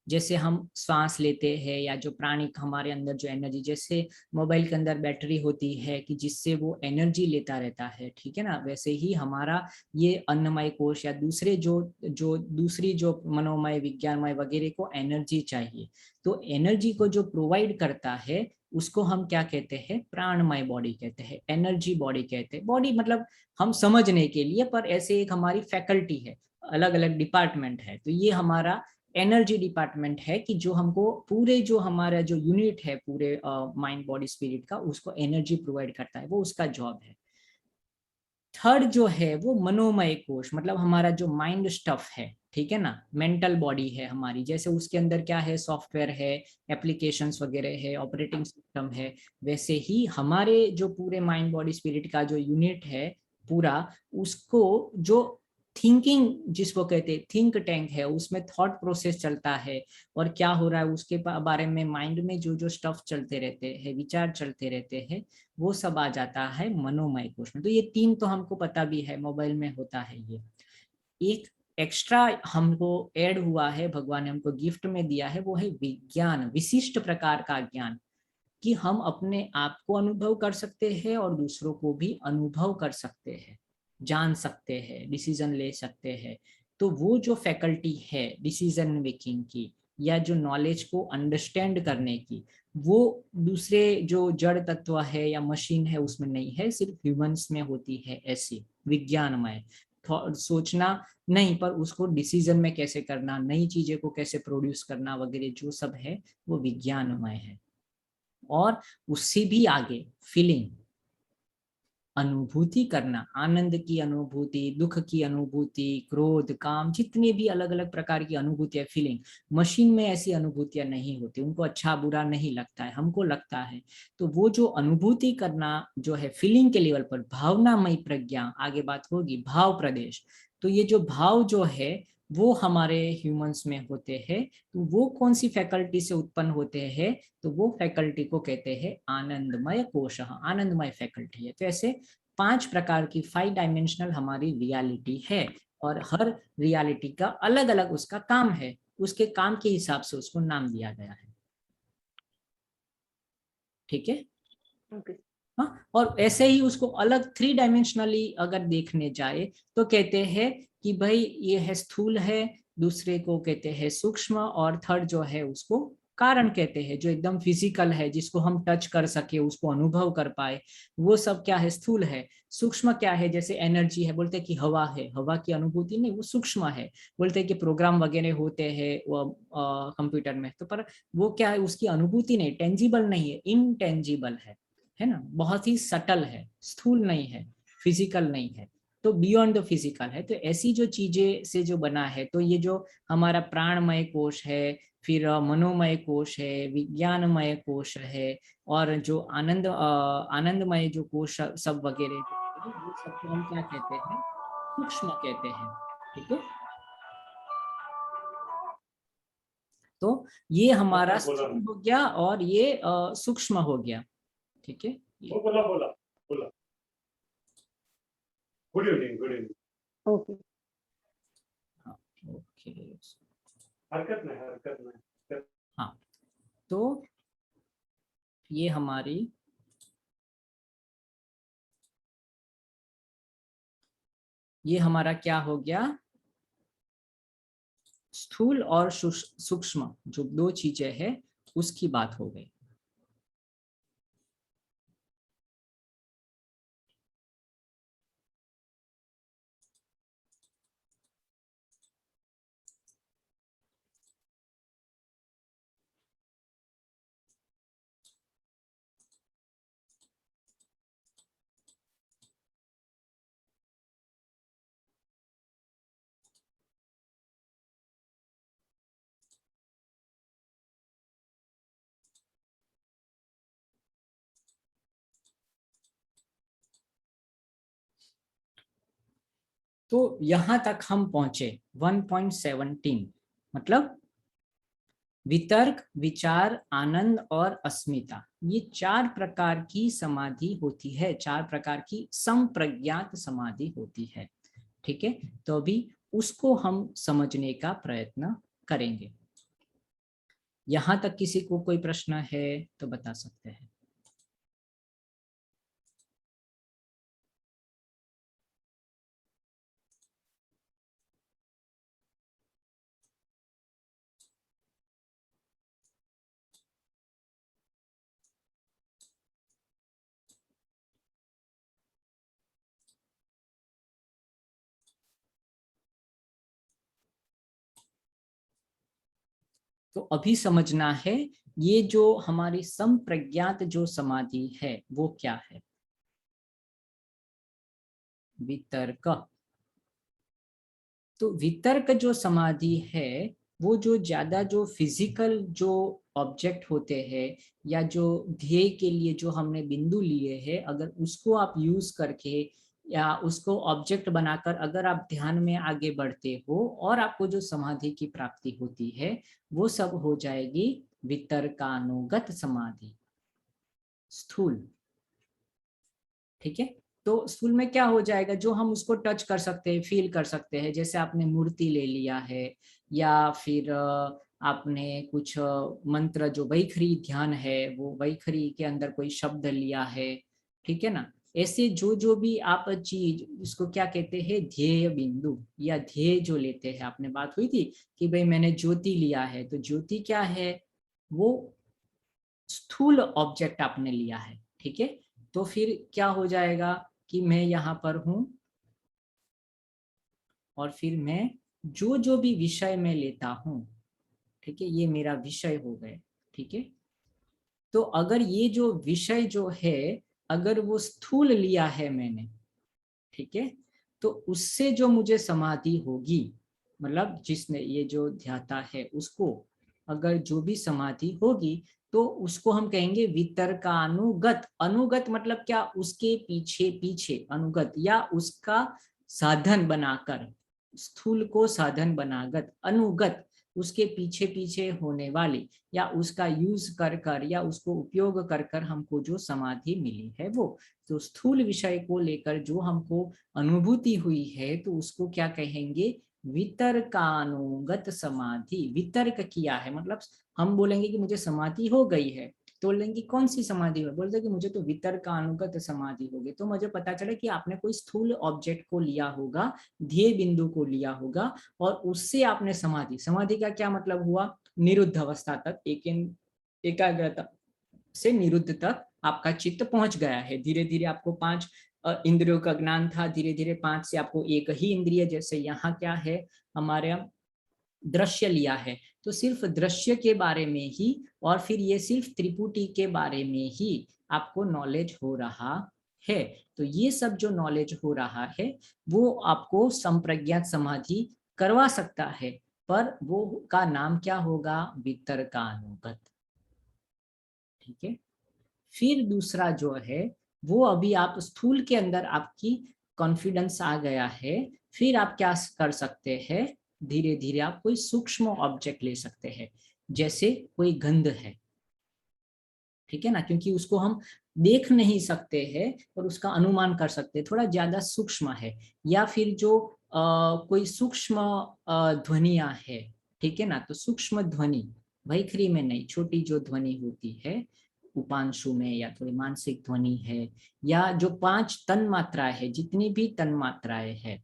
जैसे हम श्वास लेते हैं या जो प्राणिक हमारे अंदर जो एनर्जी, जैसे मोबाइल के अंदर बैटरी होती है कि जिससे वो एनर्जी लेता रहता है, ठीक है ना, वैसे ही हमारा ये अन्नमय कोश या दूसरे जो जो दूसरी जो मनोमय, विज्ञानमय वगैरह को एनर्जी चाहिए। तो एनर्जी को जो प्रोवाइड करता है उसको हम क्या कहते हैं, प्राणमय बॉडी कहते हैं, एनर्जी बॉडी कहते हैं। बॉडी मतलब हम समझने के लिए, पर ऐसे एक हमारी फैकल्टी है, अलग अलग डिपार्टमेंट है। तो ये हमारा एनर्जी डिपार्टमेंट है कि जो हमको पूरे जो हमारा जो यूनिट है पूरे माइंड बॉडी स्पिरिट का, उसको एनर्जी प्रोवाइड करता है, वो उसका जॉब है। थर्ड जो है वो मनोमय कोश, मतलब हमारा जो माइंड स्टफ है, ठीक है ना, मेंटल बॉडी है हमारी, जैसे उसके अंदर क्या है, सॉफ्टवेयर है, एप्लीकेशंस वगैरह है, ऑपरेटिंग सिस्टम है, वैसे ही हमारे जो पूरे माइंड बॉडी स्पिरिट का जो यूनिट है पूरा, उसको जो थिंकिंग जिसको कहते हैं, थिंक टैंक है, उसमें थॉट प्रोसेस चलता है और क्या हो रहा है उसके बारे में माइंड में जो जो स्टफ चलते रहते हैं, विचार चलते रहते हैं, वो सब आ जाता है मनोमय कोश में। तो ये तीन तो हमको पता भी है, मोबाइल में होता है ये। एक एक्स्ट्रा हमको ऐड हुआ है, भगवान ने हमको गिफ्ट में दिया है, वो है विज्ञान, विशिष्ट प्रकार का ज्ञान, कि हम अपने आप को अनुभव कर सकते हैं और दूसरों को भी अनुभव कर सकते हैं, जान सकते हैं, डिसीजन ले सकते हैं। तो वो जो फैकल्टी है डिसीजन मेकिंग की या जो नॉलेज को अंडरस्टैंड करने की, वो दूसरे जो जड़ तत्व है या मशीन है उसमें नहीं है, सिर्फ ह्यूमंस में होती है ऐसी विज्ञानमय। सोचना नहीं, पर उसको डिसीजन में कैसे करना, नई चीजें को कैसे प्रोड्यूस करना वगैरह जो सब है वो विज्ञानमय है। और उससे भी आगे फीलिंग, अनुभूति करना, आनंद की अनुभूति, दुख की अनुभूति, क्रोध, काम, जितने भी अलग अलग प्रकार की अनुभूतियां, फीलिंग, मशीन में ऐसी अनुभूतियां नहीं होती, उनको अच्छा बुरा नहीं लगता है, हमको लगता है। तो वो जो अनुभूति करना जो है फीलिंग के लेवल पर, भावनामय प्रज्ञा, आगे बात होगी भाव प्रदेश। तो ये जो भाव जो है वो हमारे ह्यूमंस में होते हैं। तो वो कौन सी फैकल्टी से उत्पन्न होते हैं, तो वो फैकल्टी को कहते हैं आनंदमय कोश, आनंदमय फैकल्टी है। तो ऐसे 5 प्रकार की 5 डायमेंशनल हमारी रियलिटी है, और हर रियलिटी का अलग अलग उसका काम है, उसके काम के हिसाब से उसको नाम दिया गया है, ठीक है। Okay. हाँ, और ऐसे ही उसको अलग 3 डायमेंशनली अगर देखने जाए तो कहते हैं कि भाई ये है स्थूल है, दूसरे को कहते हैं सूक्ष्म, और थर्ड जो है उसको कारण कहते हैं, जो एकदम फिजिकल है, जिसको हम टच कर सके, उसको अनुभव कर पाए, वो सब क्या है, स्थूल है। सूक्ष्म क्या है, जैसे एनर्जी है, बोलते हैं कि हवा है, हवा की अनुभूति नहीं, वो सूक्ष्म है। बोलते हैं कि प्रोग्राम वगैरह होते हैं वो कंप्यूटर में, तो पर वो क्या है, उसकी अनुभूति नहीं, टेंजिबल नहीं है, इनटेंजिबल है ना, बहुत ही सटल है, स्थूल नहीं है, फिजिकल नहीं है, तो बियॉन्ड द फिजिकल है। तो ऐसी जो चीजें से जो बना है, तो ये जो हमारा प्राणमय कोश है, फिर मनोमय कोश है, विज्ञानमय कोश है, और जो आनंदमय जो कोश सब वगैरह है, वो सबको हम क्या कहते हैं, सूक्ष्म कहते हैं, ठीक है। तो ये हमारा बोला स्थूल हो गया और ये सूक्ष्म हो गया, ठीक है। ये बोला बोला बोला good evening good evening Okay. हाँ, ओके। हरकत नहीं हाँ, तो ये हमारी ये हमारा क्या हो गया, स्थूल और सूक्ष्म जो 2 चीजें हैं उसकी बात हो गई। तो यहां तक हम पहुंचे 1.17, मतलब वितर्क, विचार, आनंद और अस्मिता, ये 4 प्रकार की समाधि होती है, 4 प्रकार की संप्रज्ञात समाधि होती है। ठीक है, तो अभी उसको हम समझने का प्रयत्न करेंगे। यहां तक किसी को कोई प्रश्न है तो बता सकते हैं। तो अभी समझना है ये जो हमारी संप्रज्ञात जो समाधि है वो क्या है। वितर्क, तो वितर्क जो समाधि है वो जो ज्यादा जो फिजिकल जो ऑब्जेक्ट होते हैं या जो ध्येय के लिए जो हमने बिंदु लिए हैं, अगर उसको आप यूज करके या उसको ऑब्जेक्ट बनाकर अगर आप ध्यान में आगे बढ़ते हो और आपको जो समाधि की प्राप्ति होती है वो सब हो जाएगी वितर्कानुगत समाधि, स्थूल। ठीक है, तो स्थूल में क्या हो जाएगा, जो हम उसको टच कर सकते हैं, फील कर सकते हैं, जैसे आपने मूर्ति ले लिया है या फिर आपने कुछ मंत्र जो वैखरी ध्यान है वो वैखरी के अंदर कोई शब्द लिया है। ठीक है ना, ऐसे जो जो भी आप चीज, इसको क्या कहते हैं, ध्येय बिंदु या ध्येय जो लेते हैं। आपने बात हुई थी कि भाई मैंने ज्योति लिया है, तो ज्योति क्या है, वो स्थूल ऑब्जेक्ट आपने लिया है। ठीक है, तो फिर क्या हो जाएगा कि मैं यहाँ पर हूं और फिर मैं जो जो भी विषय में लेता हूं, ठीक है, ये मेरा विषय हो गए। ठीक है, तो अगर ये जो विषय जो है अगर वो स्थूल लिया है मैंने, ठीक है, तो उससे जो मुझे समाधि होगी, मतलब जिसने ये जो ध्याता है उसको अगर जो भी समाधि होगी तो उसको हम कहेंगे वितर्कानुगत। अनुगत मतलब क्या, उसके पीछे पीछे, अनुगत या उसका साधन बनाकर, स्थूल को साधन बनागत, अनुगत उसके पीछे पीछे होने वाली या उसका यूज कर कर या उसको उपयोग कर कर हमको जो समाधि मिली है वो। तो स्थूल विषय को लेकर जो हमको अनुभूति हुई है तो उसको क्या कहेंगे, वितर्कानुगत समाधि। वितर्क किया है मतलब हम बोलेंगे कि मुझे समाधि हो गई है, तो बोलेंगे कौन सी समाधि हो, बोलते कि मुझे तो वितर्कानुगत समाधि हो गई। तो मुझे पता चला कि आपने कोई स्थूल ऑब्जेक्ट को लिया होगा, ध्येय बिंदु को लिया होगा और उससे आपने समाधि, समाधि का क्या मतलब हुआ, निरुद्ध अवस्था तक, एकाग्रता से निरुद्ध तक आपका चित्त पहुंच गया है। धीरे धीरे आपको 5 इंद्रियों का ज्ञान था, धीरे धीरे 5 से आपको एक ही इंद्रिय, जैसे यहाँ क्या है हमारे दृश्य लिया है, तो सिर्फ दृश्य के बारे में ही और फिर ये सिर्फ त्रिपुटी के बारे में ही आपको नॉलेज हो रहा है। तो ये सब जो नॉलेज हो रहा है वो आपको संप्रज्ञात समाधि करवा सकता है, पर वो का नाम क्या होगा, वितर्कानुगत। ठीक है, फिर दूसरा जो है वो अभी आप स्थूल के अंदर आपकी कॉन्फिडेंस आ गया है, फिर आप क्या कर सकते हैं, धीरे धीरे आप कोई सूक्ष्म ऑब्जेक्ट ले सकते हैं, जैसे कोई गंध है। ठीक है ना, क्योंकि उसको हम देख नहीं सकते हैं पर उसका अनुमान कर सकते हैं, थोड़ा ज्यादा सूक्ष्म है। या फिर जो कोई सूक्ष्म ध्वनिया है, ठीक है ना, तो सूक्ष्म ध्वनि वैखरी में नहीं, छोटी जो ध्वनि होती है उपांशु में, या थोड़ी मानसिक ध्वनि है, या जो 5 तन मात्राएं है, जितनी भी तन मात्राएं है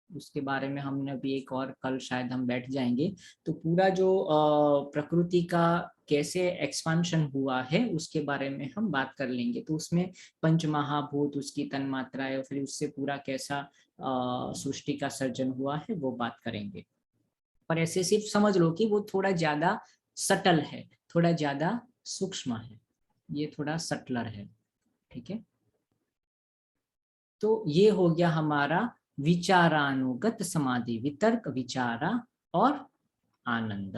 उसके बारे में हमने अभी एक और कल शायद हम बैठ जाएंगे। तो पूरा जो प्रकृति का कैसे एक्सपांशन हुआ है उसके बारे में हम बात कर लेंगे। तो उसमें पंच महाभूत, उसकी तन्मात्राएं, फिर उससे पूरा कैसा सृष्टि का सर्जन हुआ है वो बात करेंगे। पर ऐसे सिर्फ समझ लो कि वो थोड़ा ज्यादा सटल है, थोड़ा ज्यादा सूक्ष्म है, ये थोड़ा सटलर है। ठीक है, तो ये हो गया हमारा विचारानुगत समाधि, वितर्क, विचारा और आनंद।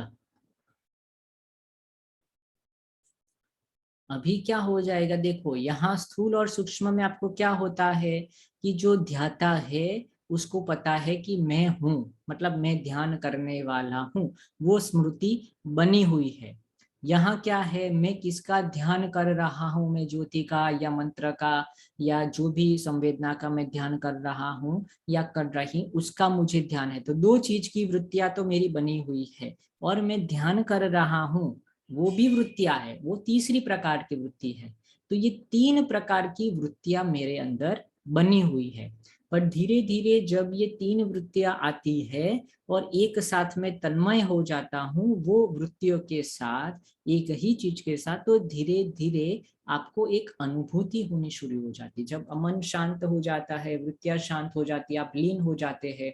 अभी क्या हो जाएगा, देखो यहाँ स्थूल और सूक्ष्म में आपको क्या होता है, कि जो ध्याता है उसको पता है कि मैं हूँ, मतलब मैं ध्यान करने वाला हूँ, वो स्मृति बनी हुई है। यहाँ क्या है, मैं किसका ध्यान कर रहा हूँ, मैं ज्योति का या मंत्र का या जो भी संवेदना का मैं ध्यान कर रहा हूँ या कर रही, उसका मुझे ध्यान है। तो दो चीज की वृत्तियां तो मेरी बनी हुई है, और मैं ध्यान कर रहा हूँ वो भी वृत्तियां है, वो तीसरी प्रकार की वृत्ति है। तो ये तीन प्रकार की वृत्तियां मेरे अंदर बनी हुई है। पर धीरे धीरे जब ये तीन वृत्तियां आती है और एक साथ में तन्मय हो जाता हूँ वो वृत्तियों के साथ, एक ही चीज के साथ, तो धीरे धीरे आपको एक अनुभूति होनी शुरू हो जाती है। जब मन शांत हो जाता है, वृत्तियां शांत हो जाती है, आप लीन हो जाते हैं।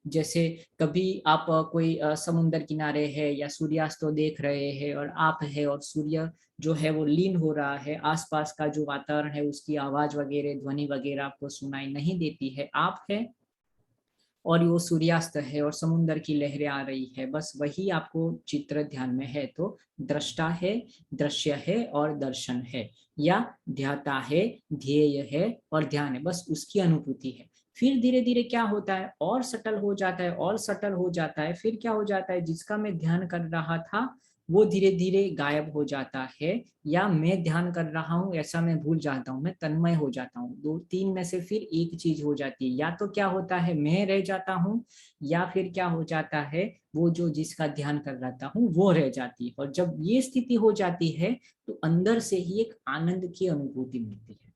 जैसे कभी आप कोई समुद्र किनारे है या सूर्यास्त देख रहे हैं और आप है और सूर्य जो है वो लीन हो रहा है, आसपास का जो वातावरण है उसकी आवाज वगैरह ध्वनि वगैरह आपको सुनाई नहीं देती है, आप है और वो सूर्यास्त है और समुद्र की लहरें आ रही है, बस वही आपको चित्र ध्यान में है। तो दृष्टा है, दृश्य है और दर्शन है, या ध्याता है, ध्येय है और ध्यान है, बस उसकी अनुभूति है। फिर धीरे धीरे क्या होता है, और सटल हो जाता है और सटल हो जाता है। फिर क्या हो जाता है, जिसका मैं ध्यान कर रहा था वो धीरे धीरे गायब हो जाता है, या मैं ध्यान कर रहा हूँ ऐसा मैं भूल जाता हूँ, मैं तन्मय हो जाता हूँ। दो तीन में से फिर एक चीज हो जाती है, या तो क्या होता है मैं रह जाता हूँ, या फिर क्या हो जाता है वो जो जिसका ध्यान कर रहा हूँ वो रह जाती है। और जब ये स्थिति हो जाती है तो अंदर से ही एक आनंद की अनुभूति मिलती है।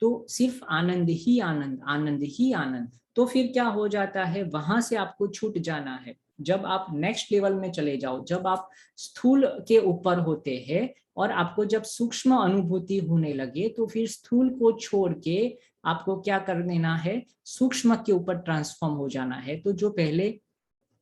तो सिर्फ आनंद ही आनंद, आनंद ही आनंद। तो फिर क्या हो जाता है, वहां से आपको छूट जाना है। जब आप नेक्स्ट लेवल में चले जाओ, जब आप स्थूल के ऊपर होते हैं और आपको जब सूक्ष्म अनुभूति होने लगे, तो फिर स्थूल को छोड़ के आपको क्या कर देना है, सूक्ष्म के ऊपर ट्रांसफॉर्म हो जाना है। तो जो पहले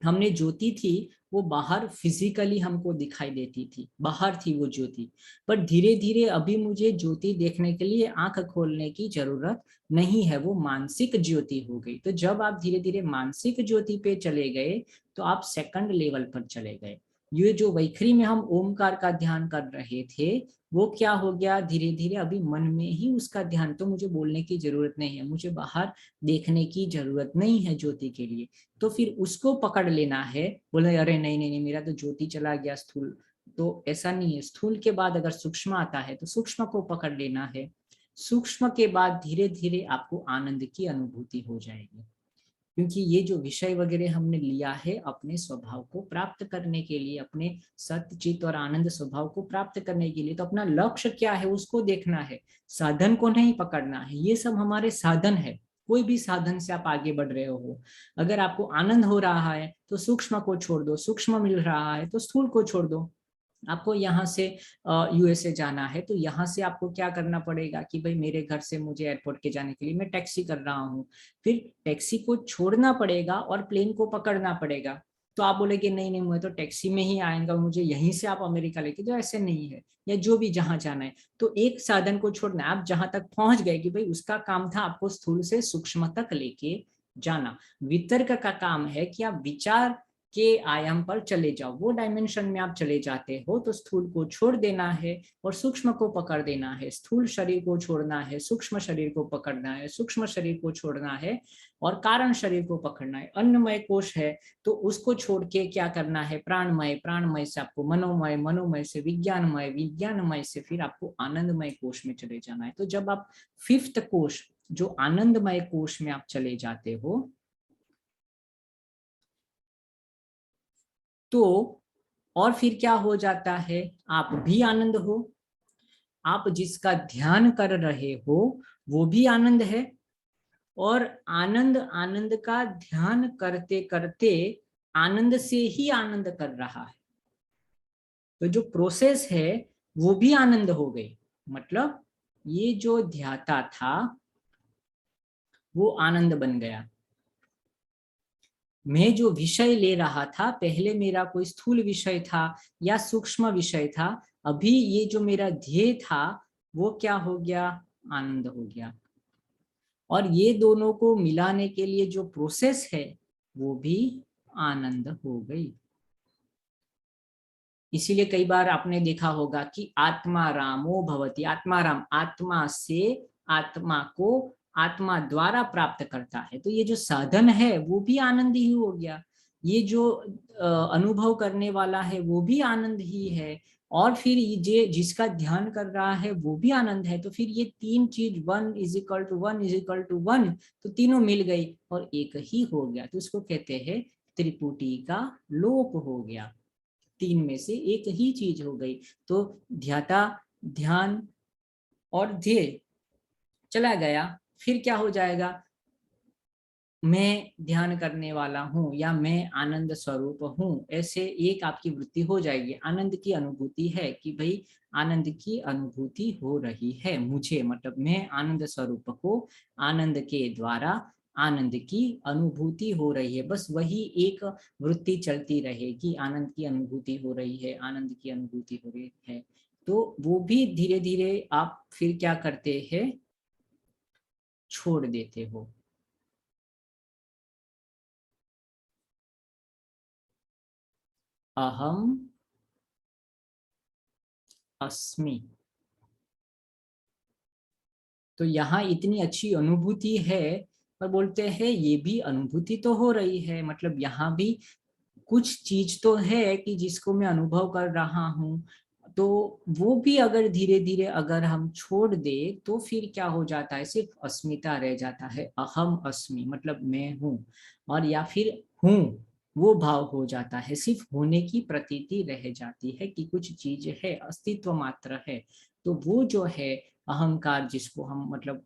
हमने ज्योति थी वो बाहर फिजिकली हमको दिखाई देती थी, बाहर थी वो ज्योति, पर धीरे धीरे अभी मुझे ज्योति देखने के लिए आंख खोलने की जरूरत नहीं है, वो मानसिक ज्योति हो गई। तो जब आप धीरे धीरे मानसिक ज्योति पे चले गए तो आप सेकंड लेवल पर चले गए। ये जो वैखरी में हम ओमकार का ध्यान कर रहे थे वो क्या हो गया, धीरे धीरे अभी मन में ही उसका ध्यान, तो मुझे बोलने की जरूरत नहीं है, मुझे बाहर देखने की जरूरत नहीं है ज्योति के लिए। तो फिर उसको पकड़ लेना है, बोले अरे नहीं नहीं नहीं मेरा तो ज्योति चला गया स्थूल। तो ऐसा नहीं है, स्थूल के बाद अगर सूक्ष्म आता है तो सूक्ष्म को पकड़ लेना है। सूक्ष्म के बाद धीरे धीरे आपको आनंद की अनुभूति हो जाएगी, क्योंकि ये जो विषय वगैरह हमने लिया है अपने स्वभाव को प्राप्त करने के लिए, अपने सत्य चित और आनंद स्वभाव को प्राप्त करने के लिए, तो अपना लक्ष्य क्या है उसको देखना है, साधन को नहीं पकड़ना है। ये सब हमारे साधन है, कोई भी साधन से आप आगे बढ़ रहे हो। अगर आपको आनंद हो रहा है तो सूक्ष्म को छोड़ दो, सूक्ष्म मिल रहा है तो स्थूल को छोड़ दो। आपको यहाँ से यूएसए जाना है तो यहाँ से आपको क्या करना पड़ेगा कि भाई मेरे घर से मुझे एयरपोर्ट के जाने के लिए मैं टैक्सी कर रहा हूँ, फिर टैक्सी को छोड़ना पड़ेगा और प्लेन को पकड़ना पड़ेगा। तो आप बोलेगे नहीं नहीं मैं तो टैक्सी में ही आएगा, मुझे यहीं से आप अमेरिका लेके जाओ, ऐसे नहीं है, या जो भी जहां जाना है। तो एक साधन को छोड़ना, आप जहां तक पहुंच गए कि भाई उसका काम था आपको स्थूल से सूक्ष्म तक लेके जाना। वितर्क का काम है कि आप विचार के आयाम पर चले जाओ, वो डायमेंशन में आप चले जाते हो। तो स्थूल को छोड़ देना है और सूक्ष्म को पकड़ देना है, स्थूल शरीर को छोड़ना है, सूक्ष्म शरीर को पकड़ना है, सूक्ष्म शरीर को छोड़ना है और कारण शरीर को पकड़ना है। अन्नमय कोश है तो उसको छोड़ के क्या करना है, प्राणमय, प्राणमय से आपको मनोमय, मनोमय से विज्ञानमय, विज्ञानमय से फिर आपको आनंदमय कोश में चले जाना है। तो जब आप फिफ्थ कोश जो आनंदमय कोश में आप चले जाते हो तो और फिर क्या हो जाता है, आप भी आनंद हो, आप जिसका ध्यान कर रहे हो वो भी आनंद है, और आनंद आनंद का ध्यान करते करते आनंद से ही आनंद कर रहा है। तो जो प्रोसेस है वो भी आनंद हो गई। मतलब ये जो ध्याता था वो आनंद बन गया। मैं जो विषय ले रहा था, पहले मेरा कोई स्थूल विषय था या सूक्ष्म विषय था, अभी ये जो मेरा ध्येय था वो क्या हो गया, आनंद हो गया। और ये दोनों को मिलाने के लिए जो प्रोसेस है वो भी आनंद हो गई। इसीलिए कई बार आपने देखा होगा कि आत्मा रामो भवति, आत्मा राम, आत्मा से आत्मा को आत्मा द्वारा प्राप्त करता है। तो ये जो साधन है वो भी आनंद ही हो गया, ये जो अनुभव करने वाला है वो भी आनंद ही है, और फिर ये जिसका ध्यान कर रहा है वो भी आनंद है। तो फिर ये तीन चीज 1 = 1 तो तीनों मिल गई और एक ही हो गया। तो इसको कहते हैं त्रिपुटी का लोप हो गया, तीन में से एक ही चीज हो गई। तो ध्याता, ध्यान और ध्येय चला गया, फिर क्या हो जाएगा, मैं ध्यान करने वाला हूँ या मैं आनंद स्वरूप हूँ, ऐसे एक आपकी वृत्ति हो जाएगी। आनंद की अनुभूति है कि भाई आनंद की अनुभूति हो रही है मुझे, मतलब मैं आनंद स्वरूप को आनंद के द्वारा आनंद की अनुभूति हो रही है, बस वही एक वृत्ति चलती रहेगी। आनंद की अनुभूति हो रही है, आनंद की अनुभूति हो रही है। तो वो भी धीरे धीरे आप फिर क्या करते हैं, छोड़ देते हो। अहम अस्मि। तो यहाँ इतनी अच्छी अनुभूति है, पर बोलते हैं ये भी अनुभूति तो हो रही है, मतलब यहाँ भी कुछ चीज तो है कि जिसको मैं अनुभव कर रहा हूँ। तो वो भी अगर धीरे धीरे अगर हम छोड़ दे तो फिर क्या हो जाता है, सिर्फ अस्मिता रह जाता है, अहम अस्मि मतलब मैं हूँ, और या फिर हूँ वो भाव हो जाता है, सिर्फ होने की प्रतीति रह जाती है कि कुछ चीज है, अस्तित्व मात्र है। तो वो जो है अहंकार, जिसको हम मतलब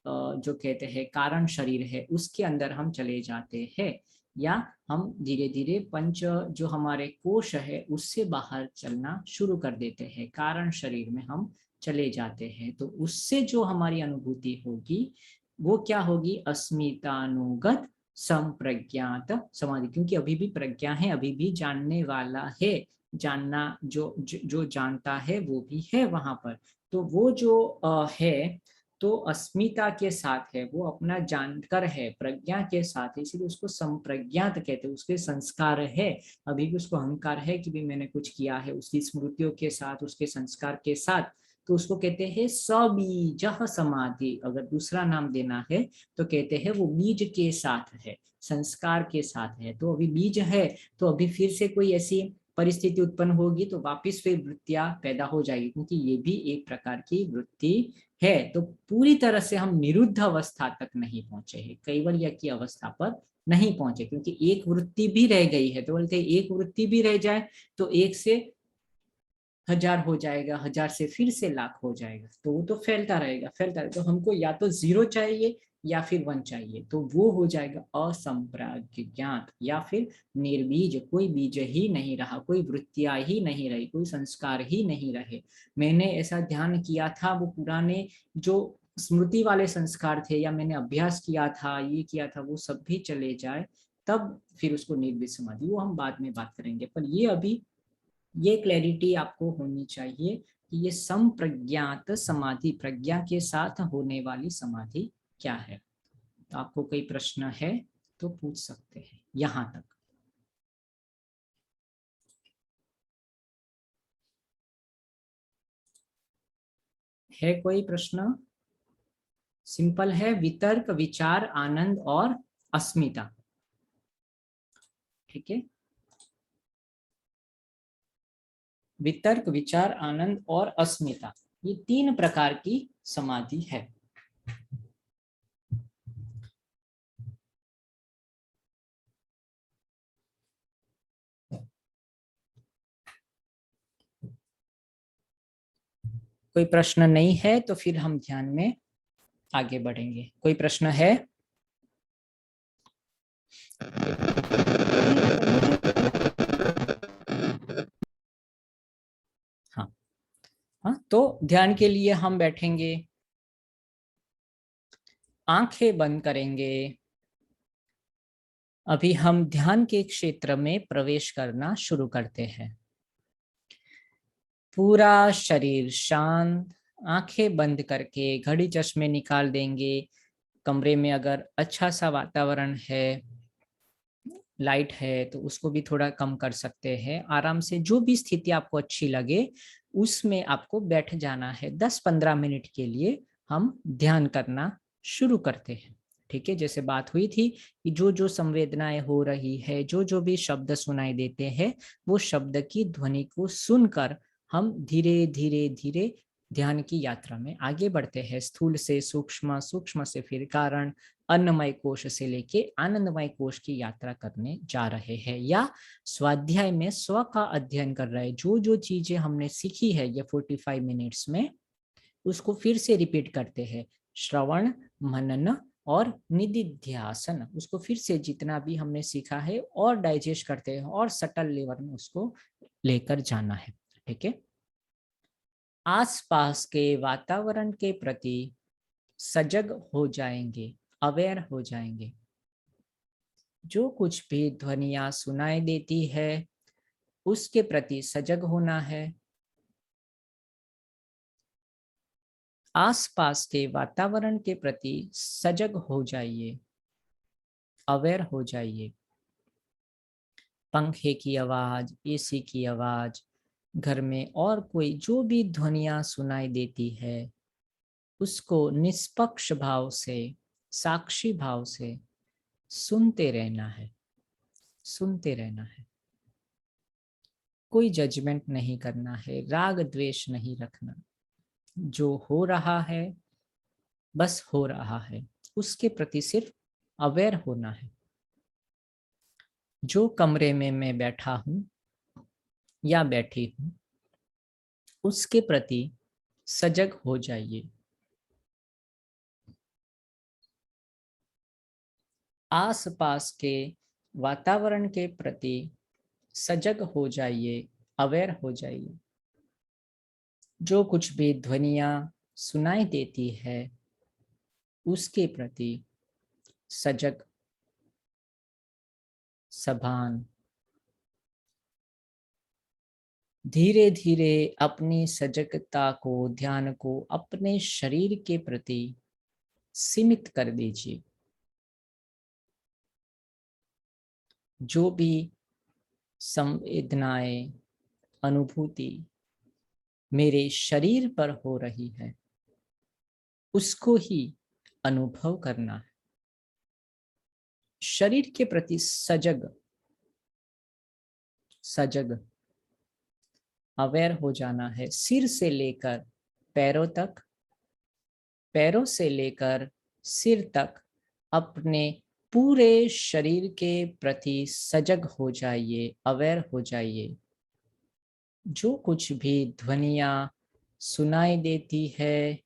जो कहते हैं कारण शरीर है, उसके अंदर हम चले जाते हैं, या हम धीरे धीरे पंच जो हमारे कोश है उससे बाहर चलना शुरू कर देते हैं, कारण शरीर में हम चले जाते हैं। तो उससे जो हमारी अनुभूति होगी वो क्या होगी, अस्मितानुगत संप्रज्ञात समाधि, क्योंकि अभी भी प्रज्ञा है, अभी भी जानने वाला है, जानना जो जानता है वो भी है वहां पर। तो वो जो है तो अस्मिता के साथ है, वो अपना जानकर है, प्रज्ञा के साथ है, इसीलिए उसको संप्रज्ञात कहते हैं। उसके संस्कार है, अभी भी उसको अहंकार है कि भी मैंने कुछ किया है, उसकी स्मृतियों के साथ, उसके संस्कार के साथ। तो उसको कहते हैं सबीज समाधि। अगर दूसरा नाम देना है तो कहते हैं वो बीज के साथ है, संस्कार के साथ है। तो अभी बीज है, तो अभी फिर से कोई ऐसी परिस्थिति उत्पन्न होगी तो वापिस फिर वृत्तियां पैदा हो जाएगी, क्योंकि ये भी एक प्रकार की वृत्ति है। तो पूरी तरह से हम निरुद्ध अवस्था तक नहीं पहुंचे हैं, कैवल्य की अवस्था पर नहीं पहुंचे, क्योंकि एक वृत्ति भी रह गई है। तो बोलते हैं एक वृत्ति भी रह जाए तो 1 से 1000 हो जाएगा, 1000 से फिर से लाख हो जाएगा, तो वो तो फैलता रहेगा फैलता रहेगा। तो हमको या तो 0 चाहिए या फिर 1 चाहिए, तो वो हो जाएगा असंप्रज्ञात, या फिर निर्बीज, कोई बीज ही नहीं रहा, कोई वृत्तियां ही नहीं रही, कोई संस्कार ही नहीं रहे। मैंने ऐसा ध्यान किया था, वो पुराने जो स्मृति वाले संस्कार थे, या मैंने अभ्यास किया था, ये किया था, वो सब भी चले जाए, तब फिर उसको निर्बीज समाधि, वो हम बाद में बात करेंगे। पर ये अभी ये क्लैरिटी आपको होनी चाहिए कि ये संप्रज्ञात समाधि, प्रज्ञा के साथ होने वाली समाधि क्या है। तो आपको कोई प्रश्न है तो पूछ सकते हैं यहां तक। है कोई प्रश्न? सिंपल है, वितर्क, विचार, आनंद और अस्मिता। ठीक है, वितर्क, विचार, आनंद और अस्मिता, ये 3 प्रकार की समाधि है। कोई प्रश्न नहीं है तो फिर हम ध्यान में आगे बढ़ेंगे। कोई प्रश्न है? हाँ हाँ, तो ध्यान के लिए हम बैठेंगे, आंखें बंद करेंगे। अभी हम ध्यान के क्षेत्र में प्रवेश करना शुरू करते हैं। पूरा शरीर शांत, आंखें बंद करके घड़ी चश्मे निकाल देंगे। कमरे में अगर अच्छा सा वातावरण है, लाइट है, तो उसको भी थोड़ा कम कर सकते हैं। आराम से जो भी स्थिति आपको अच्छी लगे उसमें आपको बैठ जाना है। 10-15 मिनट के लिए हम ध्यान करना शुरू करते हैं। ठीक है, जैसे बात हुई थी कि जो जो संवेदनाएं हो रही है, जो जो भी शब्द सुनाई देते हैं, वो शब्द की ध्वनि को सुनकर हम धीरे धीरे धीरे ध्यान की यात्रा में आगे बढ़ते हैं। स्थूल से सूक्ष्म, सूक्ष्म से फिर कारण, अन्नमय कोश से लेके आनंदमय कोश की यात्रा करने जा रहे हैं, या स्वाध्याय में स्व का अध्ययन कर रहे हैं। जो जो चीजें हमने सीखी है ये 45 मिनट्स में, उसको फिर से रिपीट करते हैं। श्रवण, मनन और निदिध्यासन, उसको फिर से जितना भी हमने सीखा है और डाइजेस्ट करते हैं और सटल लेवल में उसको लेकर जाना है। ठीक है, आसपास के वातावरण के प्रति सजग हो जाएंगे, अवेयर हो जाएंगे। जो कुछ भी ध्वनियां सुनाई देती है उसके प्रति सजग होना है। आसपास के वातावरण के प्रति सजग हो जाइए, अवेयर हो जाइए। पंखे की आवाज, एसी की आवाज, घर में और कोई जो भी ध्वनियां सुनाई देती है उसको निष्पक्ष भाव से, साक्षी भाव से सुनते रहना है, सुनते रहना है। कोई जजमेंट नहीं करना है, राग द्वेष नहीं रखना। जो हो रहा है बस हो रहा है, उसके प्रति सिर्फ अवेयर होना है। जो कमरे में मैं बैठा हूं या बैठी हूं उसके प्रति सजग हो जाइए। आसपास के वातावरण के प्रति सजग हो जाइए, अवेयर हो जाइए। जो कुछ भी ध्वनियां सुनाई देती है उसके प्रति सजग, सभान। धीरे धीरे अपनी सजगता को, ध्यान को अपने शरीर के प्रति सीमित कर दीजिए। जो भी संवेदनाएं, अनुभूति मेरे शरीर पर हो रही है उसको ही अनुभव करना है। शरीर के प्रति सजग, सजग, अवेयर हो जाना है। सिर से लेकर पैरों तक, पैरों से लेकर सिर तक अपने पूरे शरीर के प्रति सजग हो जाइए, अवेयर हो जाइए। जो कुछ भी ध्वनियां सुनाई देती है,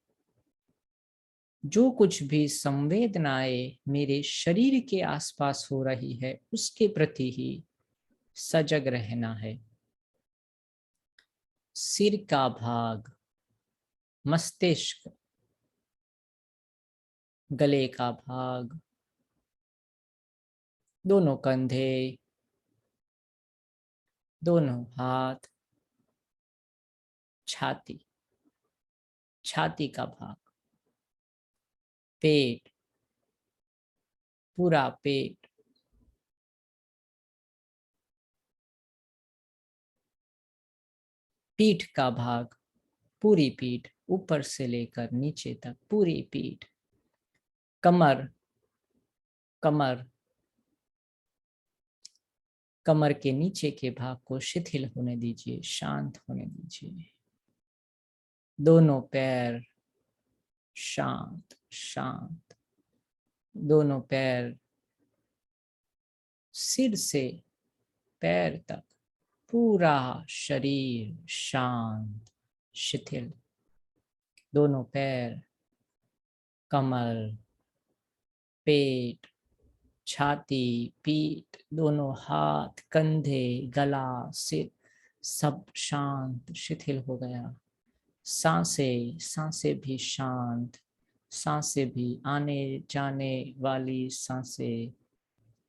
जो कुछ भी संवेदनाएं मेरे शरीर के आसपास हो रही है उसके प्रति ही सजग रहना है। सिर का भाग, मस्तिष्क, गले का भाग, दोनों कंधे, दोनों हाथ, छाती, छाती का भाग, पेट, पूरा पेट, पीठ का भाग, पूरी पीठ, ऊपर से लेकर नीचे तक पूरी पीठ, कमर, कमर, कमर के नीचे के भाग को शिथिल होने दीजिए, शांत होने दीजिए। दोनों पैर शांत, शांत, दोनों पैर सिर से पैर तक, पूरा शरीर शांत, शिथिल। दोनों पैर, कमर, पेट, छाती, पीठ, दोनों हाथ, कंधे, गला, सिर, सब शांत, शिथिल हो गया। सांसें, सांसें भी शांत, सांसें भी आने जाने वाली सांसें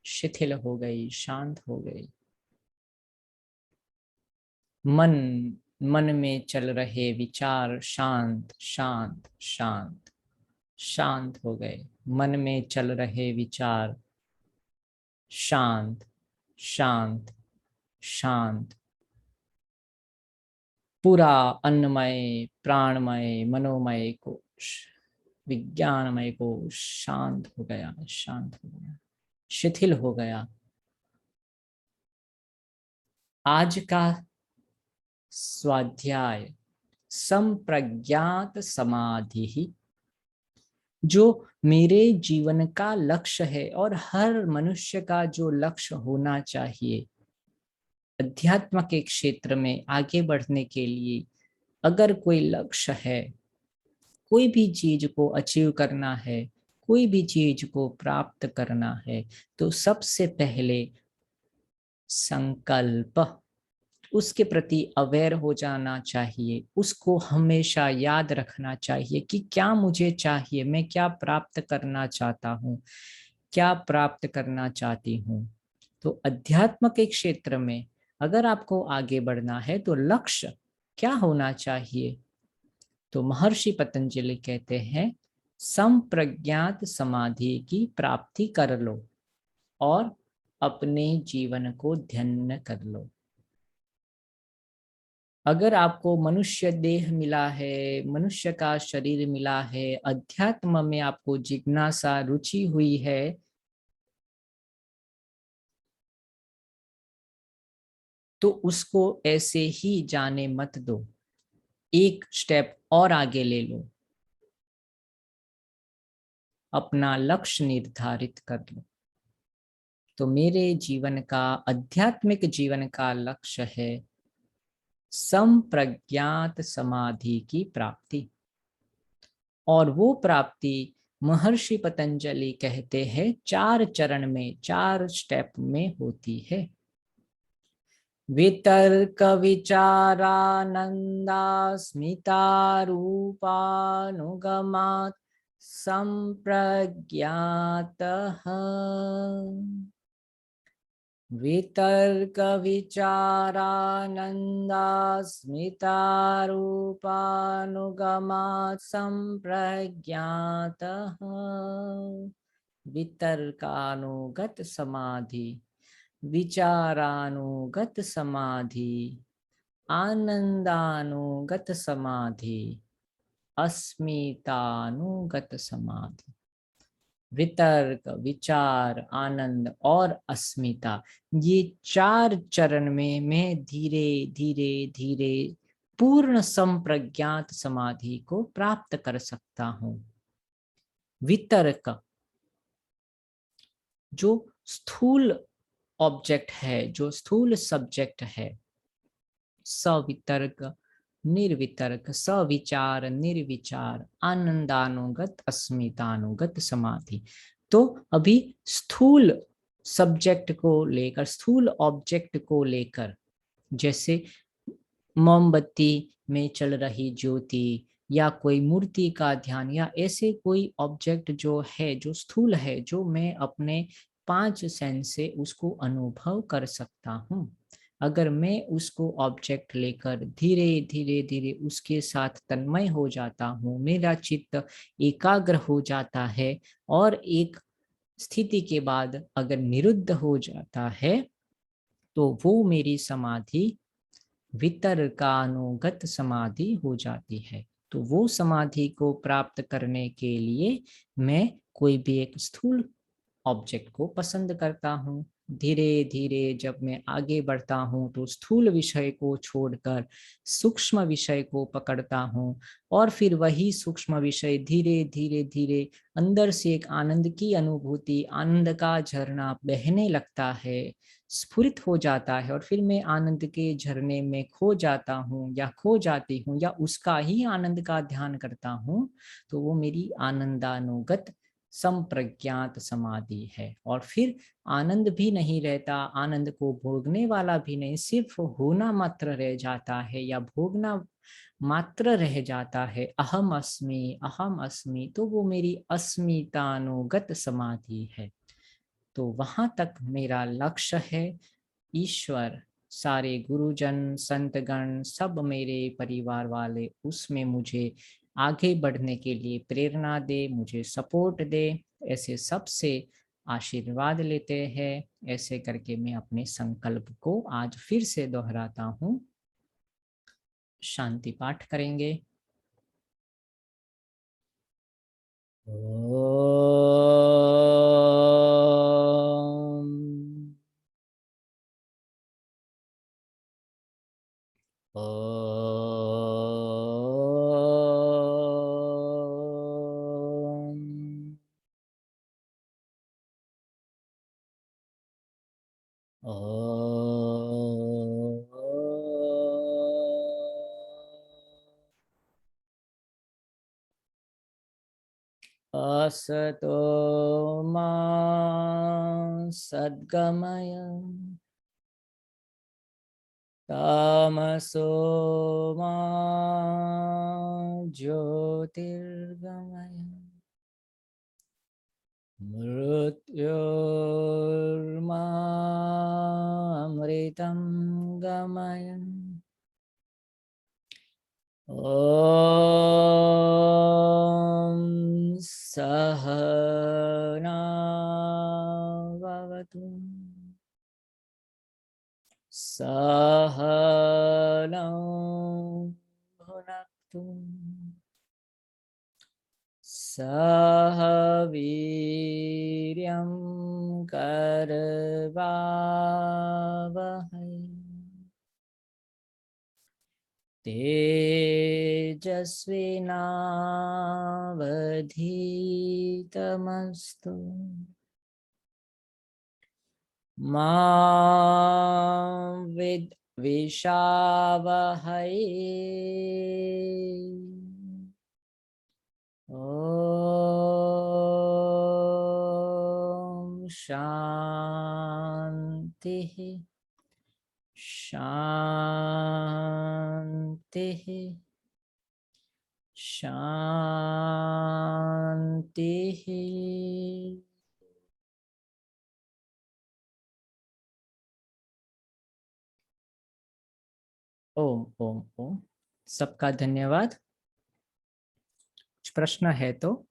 शिथिल हो गई, शांत हो गई। मन, मन में चल रहे विचार शांत, शांत, शांत, शांत हो गए। मन में चल रहे विचार शांत, शांत, शांत। पूरा अन्नमय, प्राणमय, मनोमय कोश विज्ञानमय कोश शांत हो गया, शांत हो गया, शिथिल हो गया। आज का स्वाध्याय संप्रज्ञात समाधि ही, जो मेरे जीवन का लक्ष्य है और हर मनुष्य का जो लक्ष्य होना चाहिए अध्यात्म के क्षेत्र में आगे बढ़ने के लिए। अगर कोई लक्ष्य है, कोई भी चीज को अचीव करना है, कोई भी चीज को प्राप्त करना है, तो सबसे पहले संकल्प, उसके प्रति अवेयर हो जाना चाहिए। उसको हमेशा याद रखना चाहिए कि क्या मुझे चाहिए, मैं क्या प्राप्त करना चाहता हूँ, क्या प्राप्त करना चाहती हूँ। तो अध्यात्म के क्षेत्र में अगर आपको आगे बढ़ना है तो लक्ष्य क्या होना चाहिए? तो महर्षि पतंजलि कहते हैं संप्रज्ञात समाधि की प्राप्ति कर लो और अपने जीवन को धन्य कर लो। अगर आपको मनुष्य देह मिला है, मनुष्य का शरीर मिला है, अध्यात्म में आपको जिज्ञासा रुचि हुई है, तो उसको ऐसे ही जाने मत दो, एक स्टेप और आगे ले लो, अपना लक्ष्य निर्धारित कर लो। तो मेरे जीवन का, आध्यात्मिक जीवन का लक्ष्य है संप्रज्ञात समाधि की प्राप्ति। और वो प्राप्ति महर्षि पतंजलि कहते हैं 4 चरण में, 4 स्टेप में होती है। वितर्क विचारानंदा स्मितारूपानुगमात् संप्रज्ञातः। वितर्क विचारानंदा स्मितारूपानुगमात् संप्रज्ञातः। वितर्कानुगत समाधि, विचारानुगत समाधि, आनंदानुगत समाधि, अस्मितानुगत समाधि। वितर्क, विचार, आनंद और अस्मिता, ये 4 चरण में मैं धीरे धीरे धीरे पूर्ण संप्रज्ञात समाधि को प्राप्त कर सकता हूं। वितर्क जो स्थूल ऑब्जेक्ट है, जो स्थूल सब्जेक्ट है, सवितर्क, निर्वितर्क, सविचार, निर्विचार, आनंदानुगत, अस्मितानुगत समाधि। तो अभी स्थूल सब्जेक्ट को लेकर, स्थूल ऑब्जेक्ट को लेकर, जैसे मोमबत्ती में चल रही ज्योति या कोई मूर्ति का ध्यान या ऐसे कोई ऑब्जेक्ट जो है, जो स्थूल है, जो मैं अपने 5 सेंस से उसको अनुभव कर सकता हूँ। अगर मैं उसको ऑब्जेक्ट लेकर धीरे धीरे धीरे उसके साथ तन्मय हो जाता हूँ, मेरा चित्त एकाग्र हो जाता है और एक स्थिति के बाद अगर निरुद्ध हो जाता है, तो वो मेरी समाधि वितर्कानुगत समाधि हो जाती है। तो वो समाधि को प्राप्त करने के लिए मैं कोई भी एक स्थूल ऑब्जेक्ट को पसंद करता हूँ। धीरे धीरे जब मैं आगे बढ़ता हूँ तो स्थूल विषय को छोड़कर सूक्ष्म विषय को पकड़ता हूँ और फिर वही सूक्ष्म विषय धीरे धीरे धीरे अंदर से एक आनंद की अनुभूति, आनंद का झरना बहने लगता है, स्फुरित हो जाता है और फिर मैं आनंद के झरने में खो जाता हूँ या खो जाती हूँ या उसका ही आनंद का ध्यान करता हूँ। तो वो मेरी आनंदानुगत संप्रज्ञात समाधि है। और फिर आनंद भी नहीं रहता, आनंद को भोगने वाला भी नहीं, सिर्फ होना मात्र रह जाता है या भोगना मात्र रह जाता है। अहम अस्मि, अहम अस्मि, तो वो मेरी अस्मितानुगत समाधि है। तो वहां तक मेरा लक्ष्य है। ईश्वर, सारे गुरुजन, संतगण, सब मेरे परिवार वाले उसमें मुझे आगे बढ़ने के लिए प्रेरणा दे, मुझे सपोर्ट दे, ऐसे सबसे आशीर्वाद लेते हैं। ऐसे करके मैं अपने संकल्प को आज फिर से दोहराता हूँ। शांति पाठ करेंगे। Om. Om. Asato ma sadgamaya tamaso ma jyotirgamaya mrityorma amritam gamaya. Om Sahana Bhavatu Sahanam Bhunaktu Sahaviryam Karvavahai Tejasvinavadhitamastu Ma vidvishavahai. Om Shanti Shanti Shanti. Om Om Om. सबका धन्यवाद। कुछ प्रश्न है तो